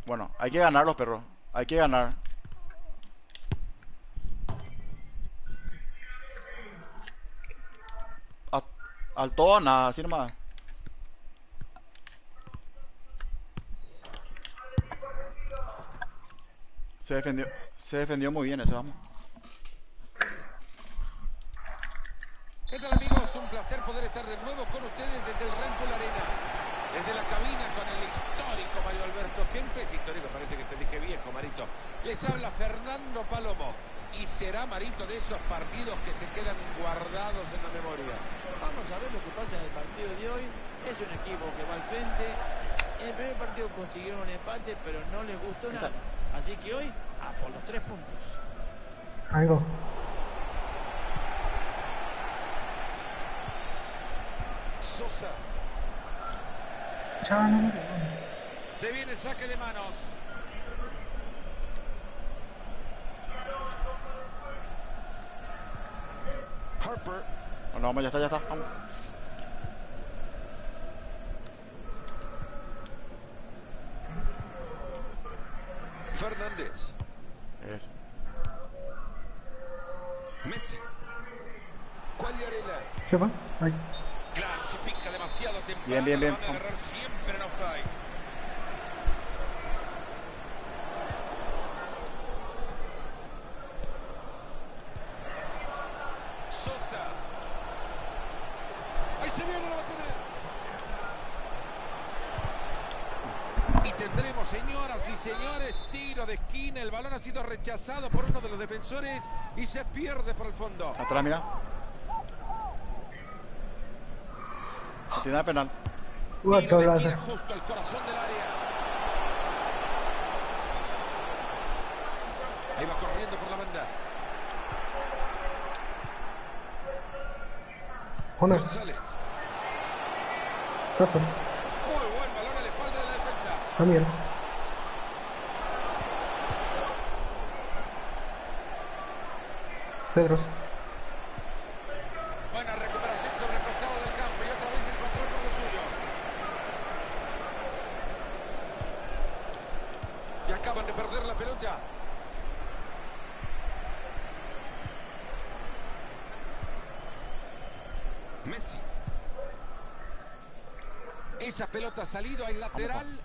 Bueno, hay que ganar los perros. Hay que ganar. A- Al todo o nada, así nomás. Se defendió muy bien ese, vamos. estar de nuevo con ustedes desde el Red Bull Arena. Desde la cabina con el histórico Mario Alberto Kempes. Histórico, parece que te dije viejo, Marito. Les habla Fernando Palomo. Y será, Marito, de esos partidos que se quedan guardados en la memoria. Vamos a ver lo que pasa en el partido de hoy. Es un equipo que va al frente. En el primer partido consiguieron un empate, pero no les gustó nada. Así que hoy, a por los 3 puntos. Algo. Sosa. Chaval, Se viene el saque de manos. Harper. Bueno, vamos, ya está, ya está. Vamos. Fernández. Eso. Messi. Quagliarella. se va. Ay. Claro, se pica demasiado temprano. Bien, bien, bien. Lo van a agarrar siempre en offside. Sosa. Ahí se viene, lo va a tener. Y tendremos, señoras y señores, tiro de esquina. El balón ha sido rechazado por uno de los defensores y se pierde por el fondo. Atrás, mira. Tiene de penal. What Tiro de the esquina justo al corazón del área. Ahí va corriendo por la banda. Honor. González. Tazo. Muy buen balón a la espalda de la defensa. También. Tedros. Buena recuperación sobre el costado del campo y otra vez el control por lo suyo. Y acaban de perder la pelota. Messi. Esa pelota ha salido al lateral.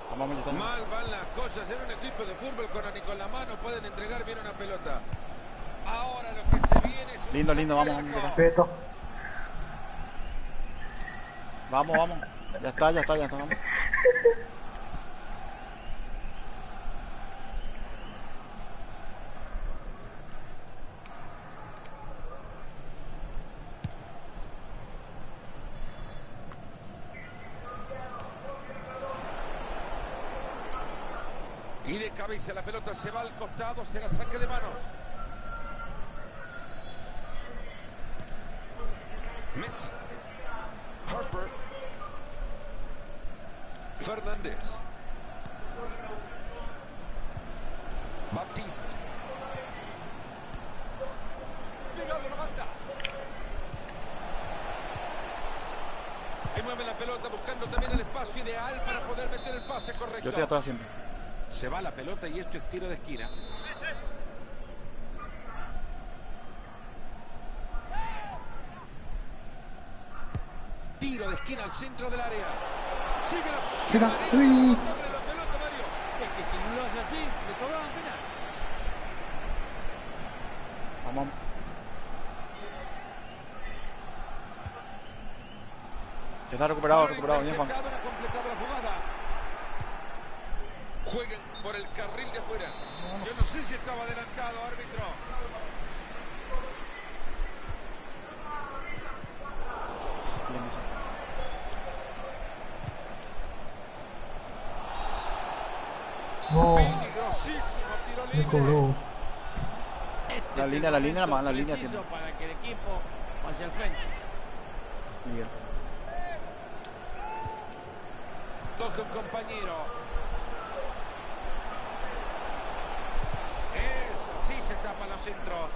Vamos, ya está. Mal van las cosas en un equipo de fútbol ni con la mano pueden entregar bien una pelota. Ahora lo que se viene es un Lindo, lindo, saque vamos, de arco. Respeto. Vamos, vamos. Ya está, ya está, ya está. Vamos. Y de cabeza la pelota se va al costado, será saque de manos. Messi. Harper. Fernández. Baptiste. Llegado la banda. Ahí mueve la pelota buscando también el espacio ideal para poder meter el pase correcto. Yo estoy atrás siempre. Se va la pelota y esto es tiro de esquina. Tiro de esquina al centro del área. Sigue la Queda. la Uy. pelota, Mario. Es que si no lo hace así, le cobraban penal. Vamos. Ya está recuperado, recuperado. Bien, Juan. Interceptado, no ha completado la jugada. Juegan por el carril de afuera. Yo no sé si estaba adelantado, árbitro. Bien, dice. No. Peligrosísimo tiro Me libre. cobró. Este La es línea, el la línea, la momento línea preciso tiene. para que el equipo pase al frente. Miguel. Toca un compañero. Es así se tapan los centros.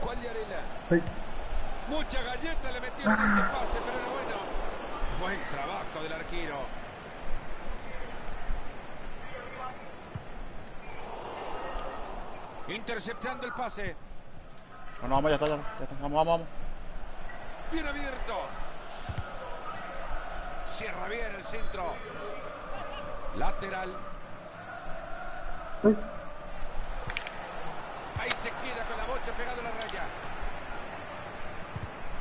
Quagliarella. Ay. Mucha galleta le metieron ese pase, pero era bueno. Buen trabajo del arquero. Interceptando el pase. Bueno, vamos, ya está, ya está. Ya está. Vamos, vamos, vamos. Bien abierto. Cierra bien el centro. Lateral. Ay. Ahí se queda con la bocha pegado a la raya.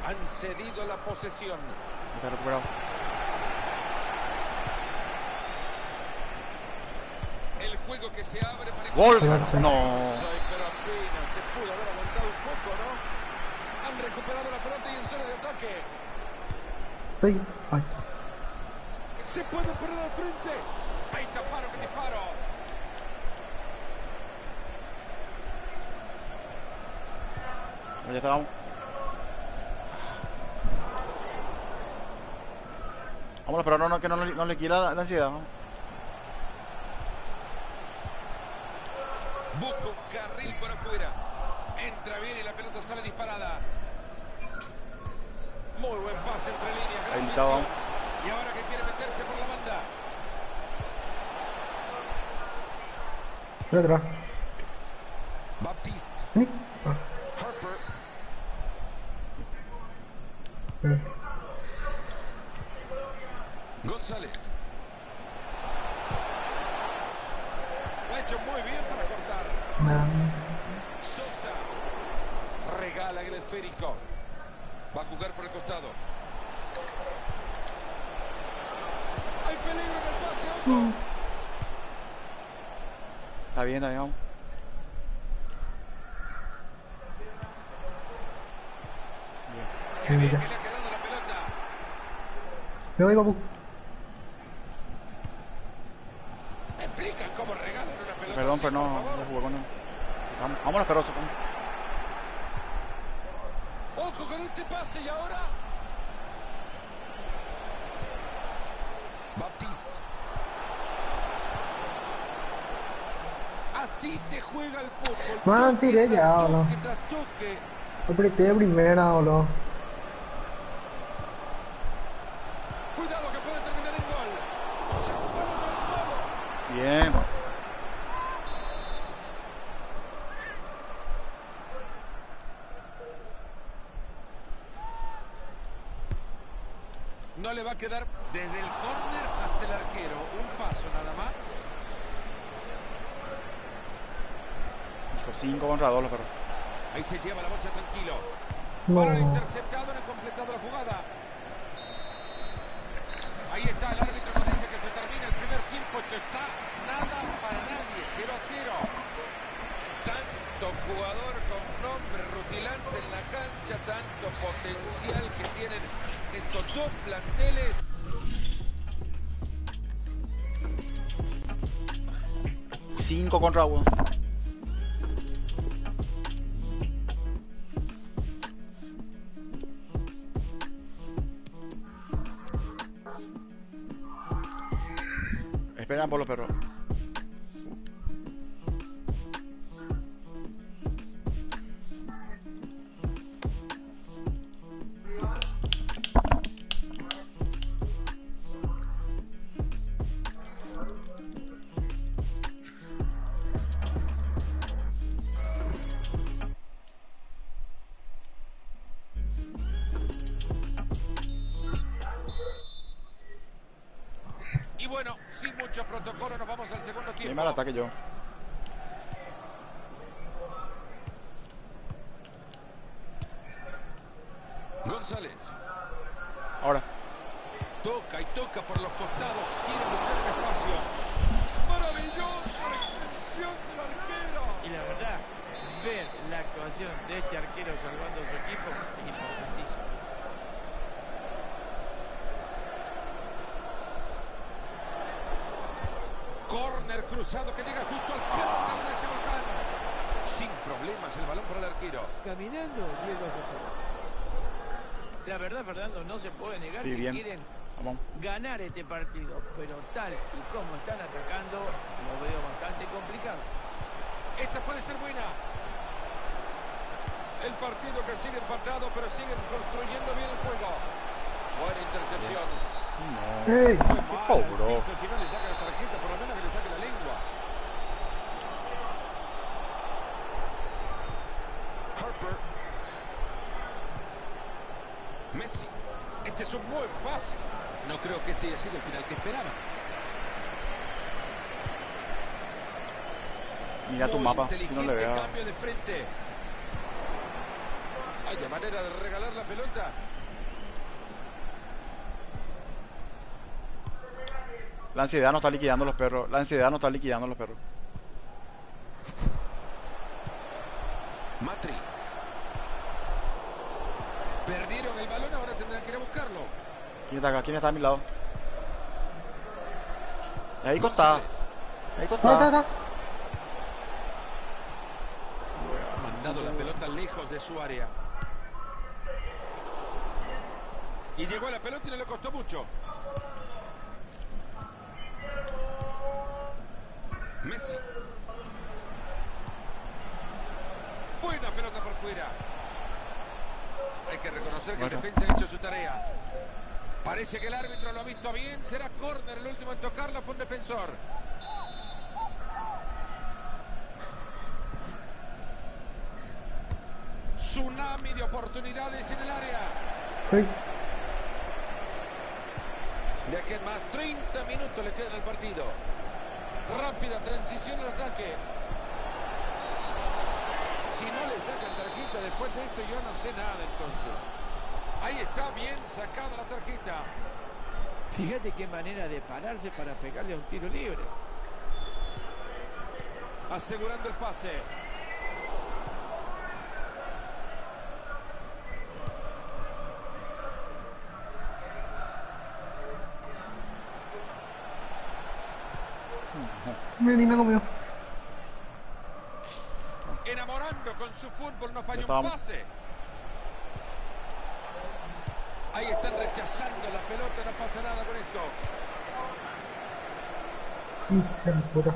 Han cedido la posesión. Está recuperado. El juego que se abre para... ¡Gol! Sí. No. Sí, pero apenas se pudo haber aguantado un poco, ¿no? Han recuperado la pelota y en zona de ataque. Estoy. Ay. Se puede poner al frente. Ahí taparon el disparo. Ya está, vamos. Vámonos, pero no, que no le quiera la ansiedad. ¿No? Busca un carril por afuera. Entra bien y la pelota sale disparada. Muy buen pase entre líneas. Gran Ahí estaba. visión. Y ahora que quiere meterse por la banda. Estoy atrás. Baptiste. Vení. Ah. Harper. González. Lo ha hecho muy bien para cortar. Sosa. Regala el esférico. Va a jugar por el costado. Hay peligro en el pase, ojo. Está bien, vamos. Qué bien que ya. le ha quedado la pelota. Me voy, papu. ¿Me explican cómo regalan una pelota? Perdón, así, pero no, por favor? no jugó con él. Vámonos, Peroso. Ojo con este pase y ahora. Baptiste. Así se juega el fútbol. Man, tiré Toque ya, tras ¿o no? toque tras toque. Apreté de primera, boludo. Cuidado que puede terminar en gol. Se pone en el palo. Bien. No le va a quedar desde el córner hasta el arquero. Un paso nada más. 5 contra 2 los perros. Ahí se lleva la bocha tranquilo. No. Para el interceptado, no ha completado la jugada. Ahí está, el árbitro nos dice que se termina el primer tiempo. Esto está nada para nadie, 0-0. Tanto jugador con nombre rutilante en la cancha, tanto potencial que tienen estos dos planteles. Cinco contra 1. Esperan por los perros. Y bueno, sin mucho protocolo, nos vamos al segundo tiempo. Dime al ataque yo. González. Ahora. Toca y toca por los costados. Quiere buscar el espacio. Maravillosa la extensión del arquero. Y la verdad, ver la actuación de este arquero salvando a su equipo es importantísimo. Corner cruzado que llega justo al córner de ese volcán. Sin problemas el balón para el arquero. Caminando, Diego Zapata. La verdad, Fernando, no se puede negar Sí, que bien. quieren Vamos. ganar este partido, pero tal y como están atacando, lo veo bastante complicado. Esta puede ser buena. El partido que sigue empatado, pero siguen construyendo bien el juego. Buena intercepción. No. ¡Ey! Fue ¿Qué mal cobró? al piso, si no le saca la tarjeta, por lo menos que le saque la lengua. Harper. Messi. Este es un buen pase. No creo que este haya sido el final que esperaba. Mira tu Muy mapa, si no inteligente le veo. cambio de frente. Hay manera de regalar la pelota. La ansiedad no está liquidando los perros. La ansiedad no está liquidando los perros. Matri. Perdieron el balón, ahora tendrán que ir a buscarlo. ¿Quién está acá? ¿Quién está a mi lado? Ahí Costa. González. Ahí Costa. Mandado la pelota lejos de su área. Y llegó a la pelota y no le costó mucho. Messi. Buena pelota por fuera. Hay que reconocer que el defensa ha hecho su tarea. Parece que el árbitro lo ha visto bien. Será córner, el último en tocarla fue un defensor. Tsunami de oportunidades en el área. Sí. De aquí en más 30 minutos le quedan al partido. Rápida transición al ataque. Si no le sacan tarjeta después de esto, yo no sé nada entonces. Ahí está bien sacada la tarjeta. Fíjate qué manera de pararse para pegarle a un tiro libre. Asegurando el pase. Medina comió. Enamorando con su fútbol, no falló Estamos. un pase. Ahí están rechazando la pelota, no pasa nada con esto. Hija de puta.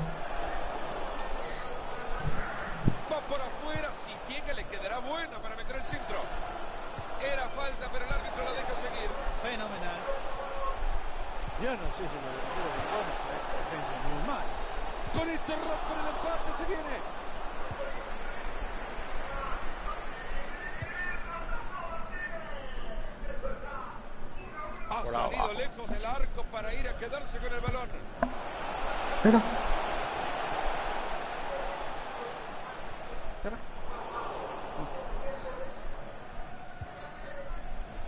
Va por afuera, si llega le quedará bueno para meter el centro. Era falta, pero el árbitro la deja seguir. Fenomenal. Yo no sé si lo delanteros de Bono, pero esta defensa es muy mal. Con esto rompe el empate, se viene. Ha salido lejos del arco para ir a quedarse con el balón. Espera.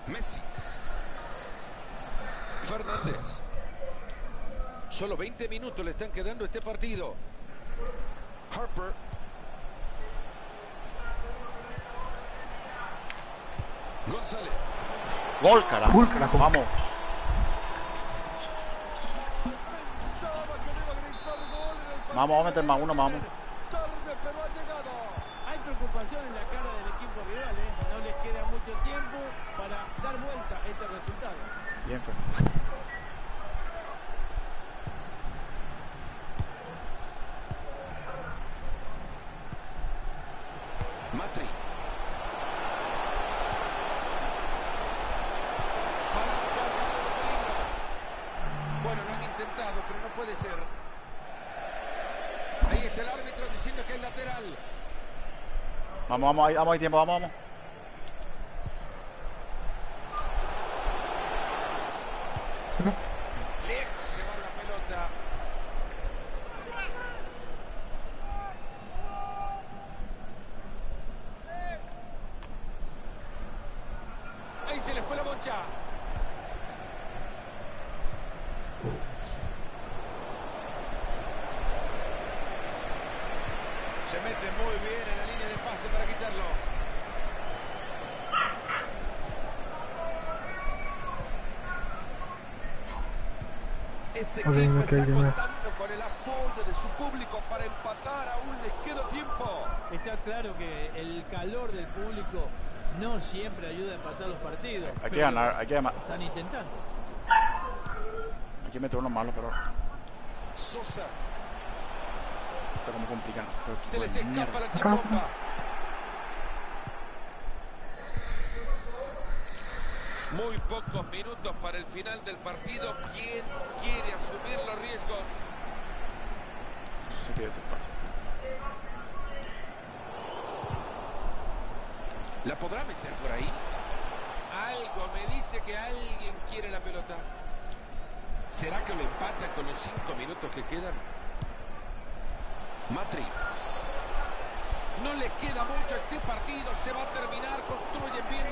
Messi. Fernández. Solo 20 minutos le están quedando a este partido. Harper. González. Gol, carajo. Gol, carajo. Vamos. Vamos a meter más uno, vamos. Tarde, pero ha llegado. Hay preocupación en la cara del equipo rival, ¿eh? No les queda mucho tiempo para dar vuelta a este resultado. Bien, Fer. Matri. Bueno, lo han intentado, pero no puede ser. Ahí está el árbitro diciendo que es lateral. Vamos, vamos, vamos, hay tiempo, vamos, vamos. Saca. Lejos se va la pelota. Ahí se le fue la bocha. Se mete muy bien en la línea de pase para quitarlo. Este Ok, equipo ok, está ya. contando con el apoyo de su público para empatar. Aún les queda tiempo. Está claro que el calor del público no siempre ayuda a empatar los partidos. Hay que pero ganar, hay que ganar. están intentando. Hay que meter uno malo, pero Sosa. está como complicado. Pero Se equipo les de escapa mierda. la Acá, chimbopa. Muy pocos minutos para el final del partido. ¿Quién quiere asumir los riesgos? Sí, que ese paso. ¿La podrá meter por ahí? Algo me dice que alguien quiere la pelota. ¿Será que lo empatan con los 5 minutos que quedan? Matri. No le queda mucho a este partido, se va a terminar, construyen bien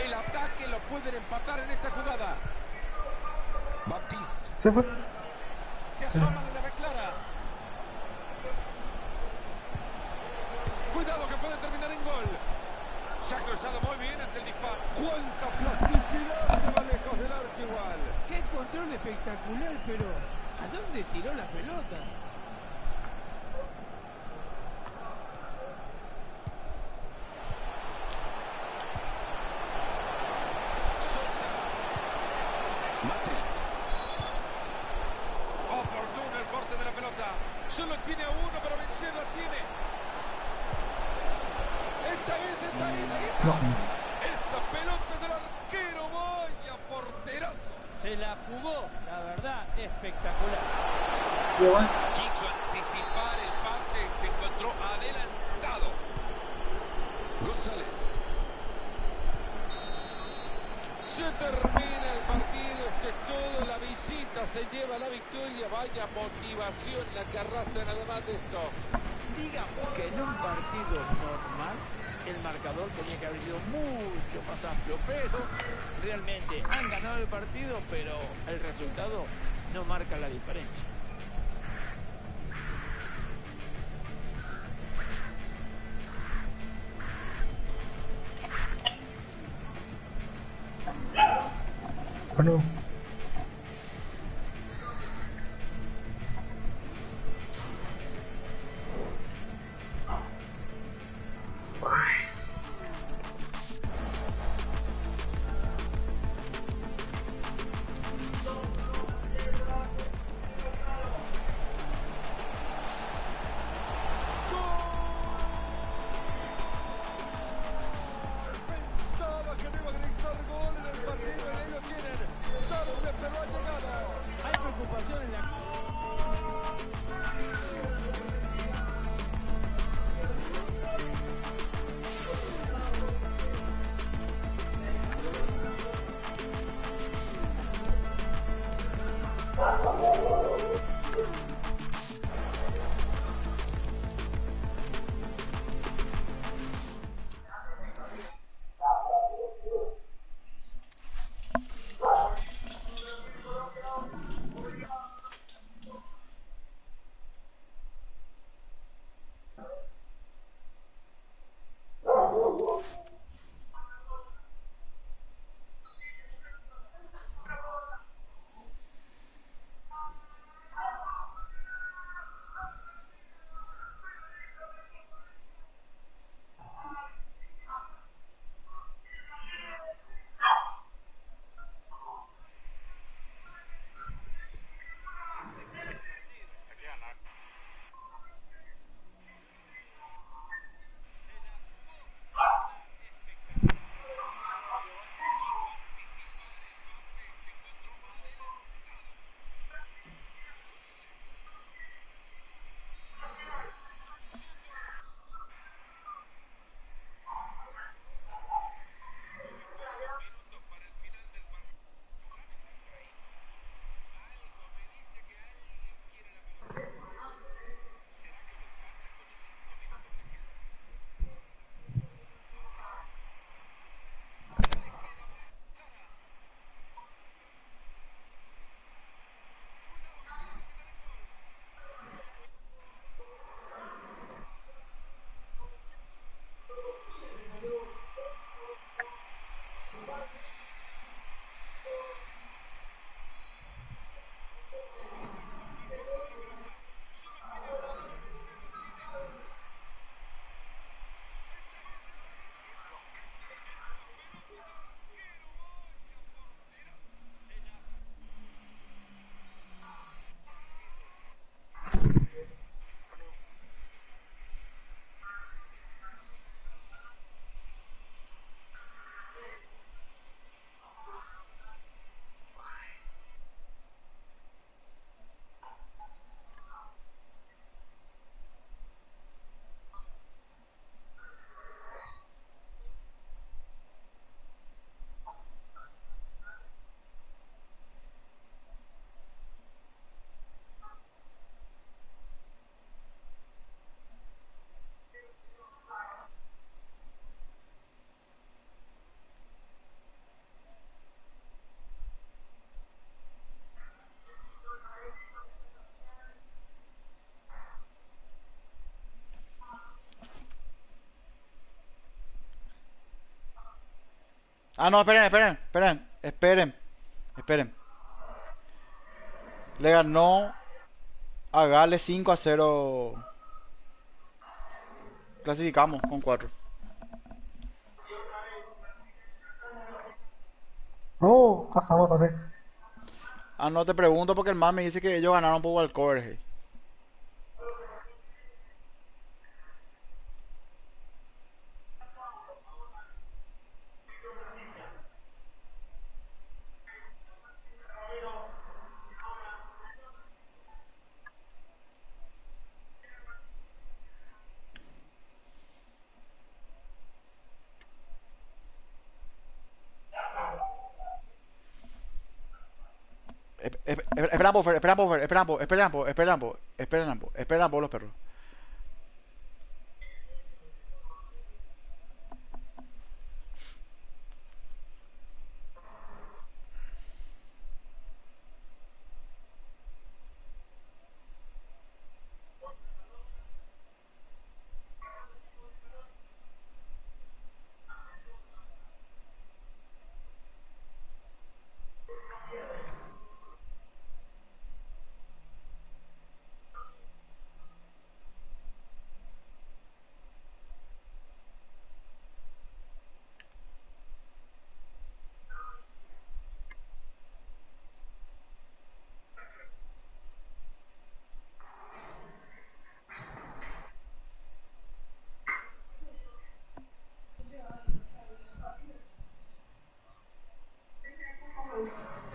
el ataque, lo pueden empatar en esta jugada. Baptiste. Se fue. Se asoman en la clara. Cuidado que puede terminar en gol. Se ha cruzado muy bien ante el disparo. ¡Cuánta plasticidad! Se va lejos del arco igual. Qué control espectacular, pero ¿a dónde tiró la pelota? Sosa. Matri. Oportuno el corte de la pelota. Solo tiene a uno, pero vencer la tiene. Esta es, ahí está. No. Esta pelota es del arquero, vaya porterazo. Se la jugó, la verdad, espectacular. Quiso anticipar el pase, se encontró adelantado. González. Se termina el partido, esto es todo, la visita se lleva la victoria, vaya motivación la que arrastran además de esto. Digamos que en un partido normal el marcador tenía que haber sido mucho más amplio, pero realmente han ganado el partido, pero el resultado no marca la diferencia. Bueno. Pensaba que no iba a gritar gol en el partido y ahí lo tienen. Ah, no, esperen. Le ganó a Gales 5-0. Clasificamos con 4. No, pasé. Ah, no te pregunto porque el man me dice que ellos ganaron por walkover. Hey. Esperan por Fer, esperan por los perros.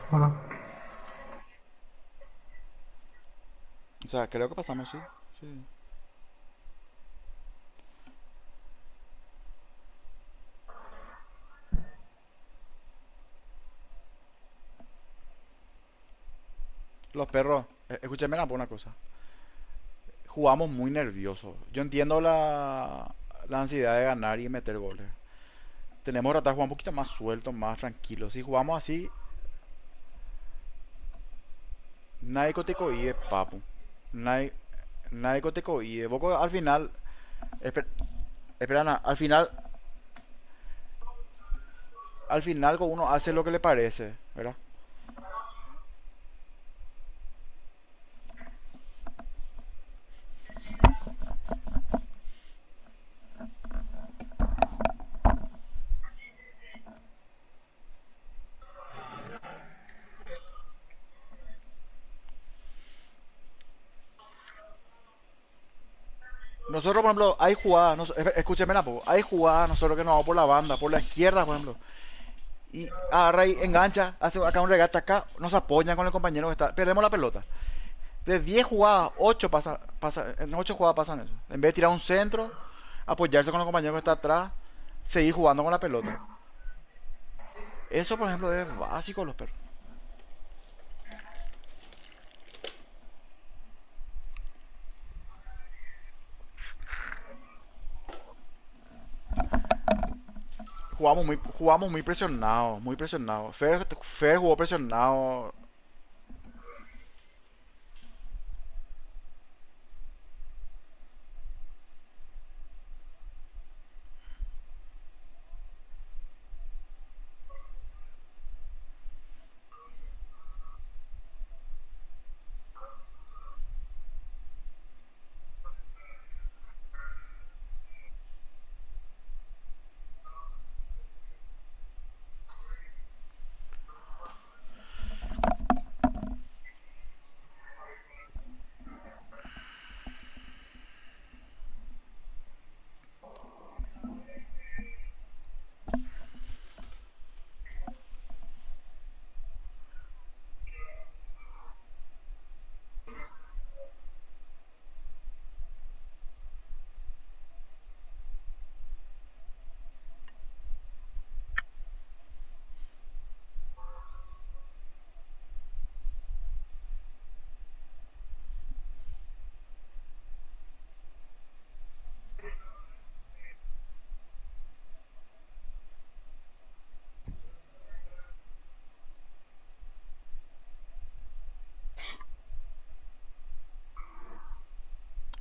Bueno, O sea, creo que pasamos, sí. Sí. Los perros, escúchame una cosa. Jugamos muy nerviosos. Yo entiendo la ansiedad de ganar y meter goles. Tenemos que tratar de jugar un poquito más suelto, más tranquilo. Si jugamos así, nadie te cohíbe, papu. Nadie, nadie te cohíbe. Vos al final, esper- espera, al final uno hace lo que le parece, ¿verdad? Nosotros, por ejemplo, hay jugadas, escúcheme la poco, hay jugadas nosotros que nos vamos por la banda, por la izquierda, por ejemplo, y agarra y engancha, hace acá un regate acá, nos apoyan con el compañero que está, perdemos la pelota. De 10 jugadas, 8 en 8 jugadas pasan eso. En vez de tirar un centro, apoyarse con el compañero que está atrás, seguir jugando con la pelota. Eso, por ejemplo, es básico los perros. Jugamos muy presionados, muy presionados. Fer jugó presionado.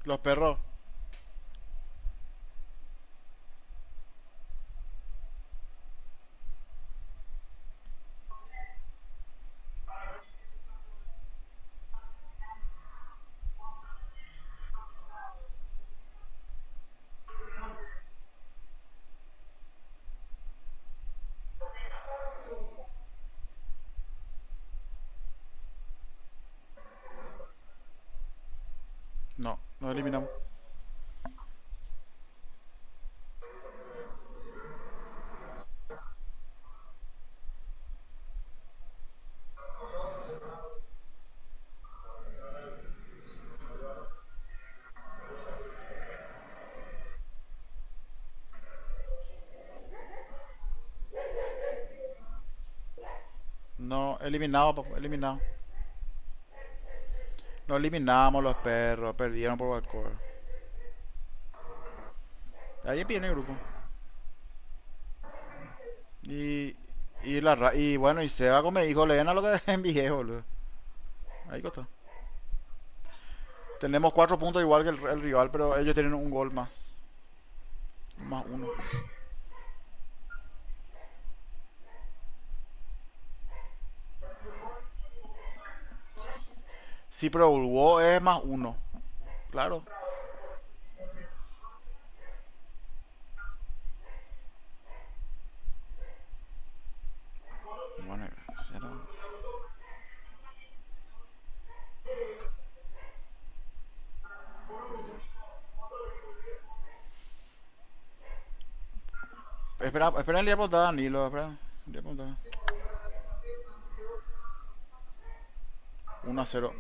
Los perros. Nos eliminamos. No, eliminado, papá, eliminado. Nos eliminamos los perros, perdieron por Valcover. Ahí viene el grupo. Y, y bueno, y Seba como me dijo, leen a lo que envié, boludo. Ahí está. Tenemos 4 puntos igual que el rival, pero ellos tienen un gol más. Más uno. Sí, pero Ulwo es más uno. Claro. Bueno, cero. Espera, espera el día por Danilo, espera. El día por 1-0.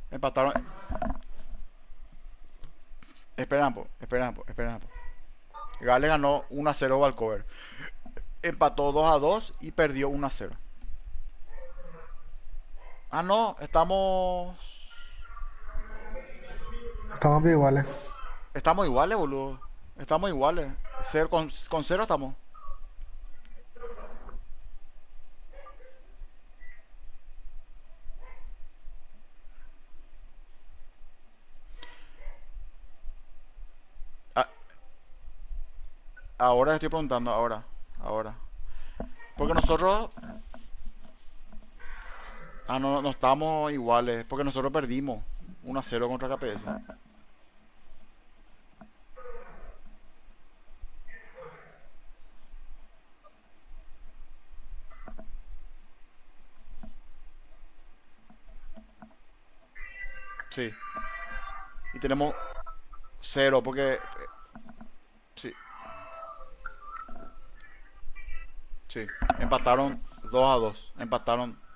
Empataron. Esperan. Gale ganó 1-0 Valcover. Empató 2-2 y perdió 1-0. Ah, no, estamos. Estamos bien iguales. Estamos iguales, boludo. Estamos iguales. Con 0 estamos. Ah, ahora estoy preguntando, ahora. Porque nosotros. Ah, no, no estamos iguales. Porque nosotros perdimos 1-0 contra KPS. Sí. Y tenemos 0 porque. Sí, sí. Empataron 2-2. Empataron.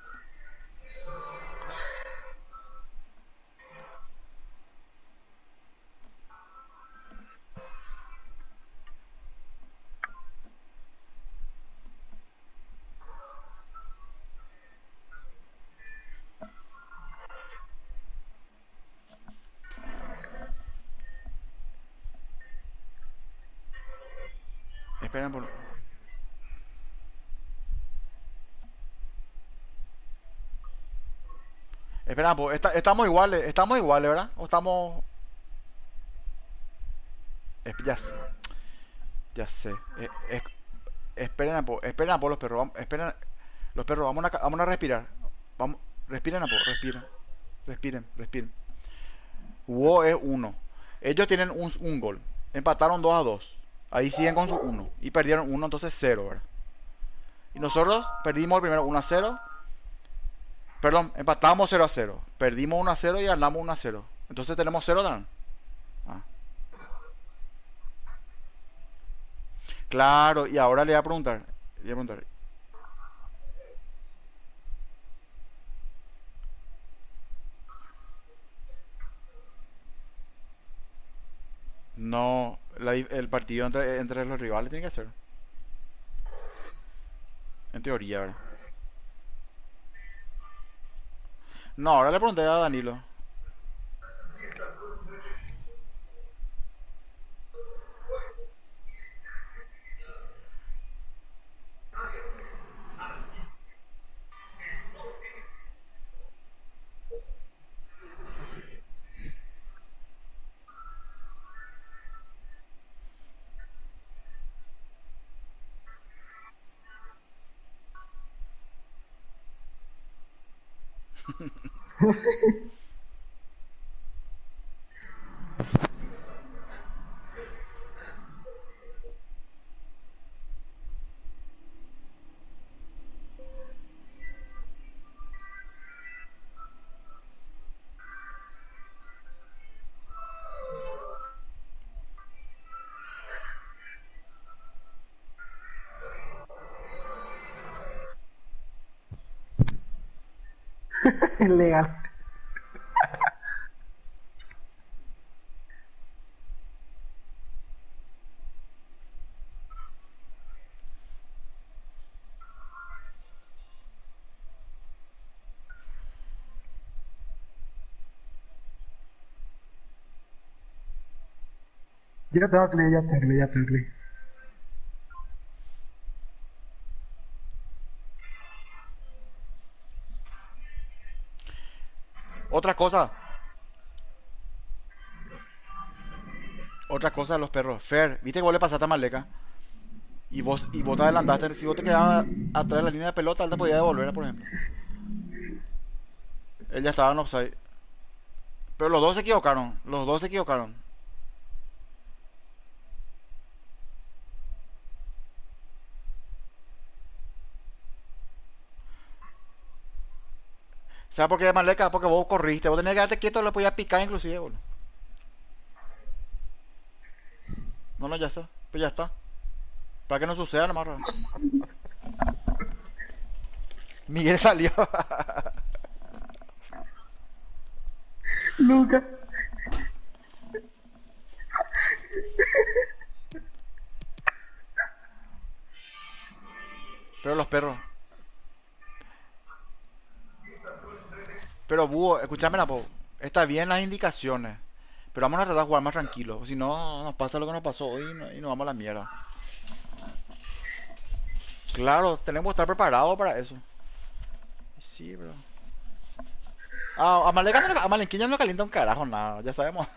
Esperen por. Espera, pues, estamos iguales, ¿verdad? O estamos. Ya sé, ya sé. Esperen, pues, los perros, esperen, los perros, vamos a respirar. Vamos, respiren, pues, respiren. Hugo es 1. Ellos tienen un gol. Empataron 2-2. Ahí siguen con su 1. Y perdieron 1, entonces 0, ¿verdad? Y nosotros perdimos el primero 1-0. Perdón, empatamos 0-0. Perdimos 1-0 y ganamos 1-0. Entonces tenemos 0, Dan. Ah. Claro, y ahora le voy a preguntar. No, el partido entre los rivales tiene que ser. En teoría, ¿verdad? No, ahora le pregunté a Danilo. Legal. Ya tengo Clay, ya tengo Clay, ya tengo Clay. Otra cosa. Otra cosa de los perros. Fer, ¿viste que vos le pasaste a Maleca? Y vos te adelantaste. Si vos te quedabas atrás de la línea de pelota, él te podía devolver, por ejemplo. Él ya estaba en offside. Pero los dos se equivocaron. Los dos se equivocaron. ¿Sabes por qué, Maleca? Porque vos corriste. Vos tenías que quedarte quieto, le podías picar inclusive, boludo. No, no, ya está. Pues ya está. Para que no suceda nomás. Miguel salió. Lucas. Pero los perros. Pero búho, escúchame la po. Está bien las indicaciones. Pero vamos a tratar de jugar más tranquilo. Si no, nos pasa lo que nos pasó hoy y nos vamos a la mierda. Claro, tenemos que estar preparados para eso. Sí, bro. A Malenquilla no le calienta un carajo nada, ya sabemos.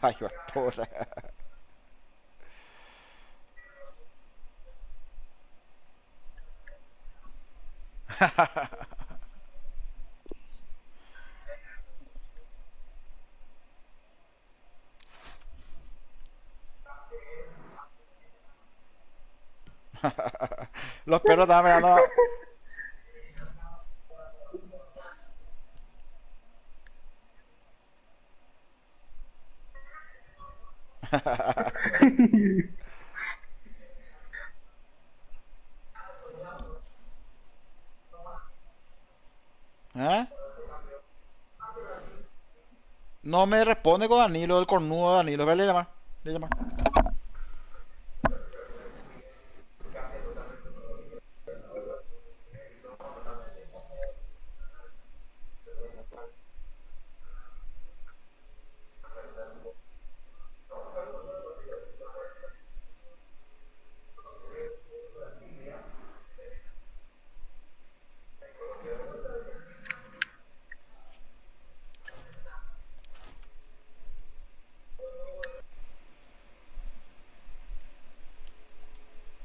Ay, hijo de puta. Los perros estaban mirando. ¿Eh? No me responde con Danilo, el cornudo de Danilo. Vele a llamar. Le llamar.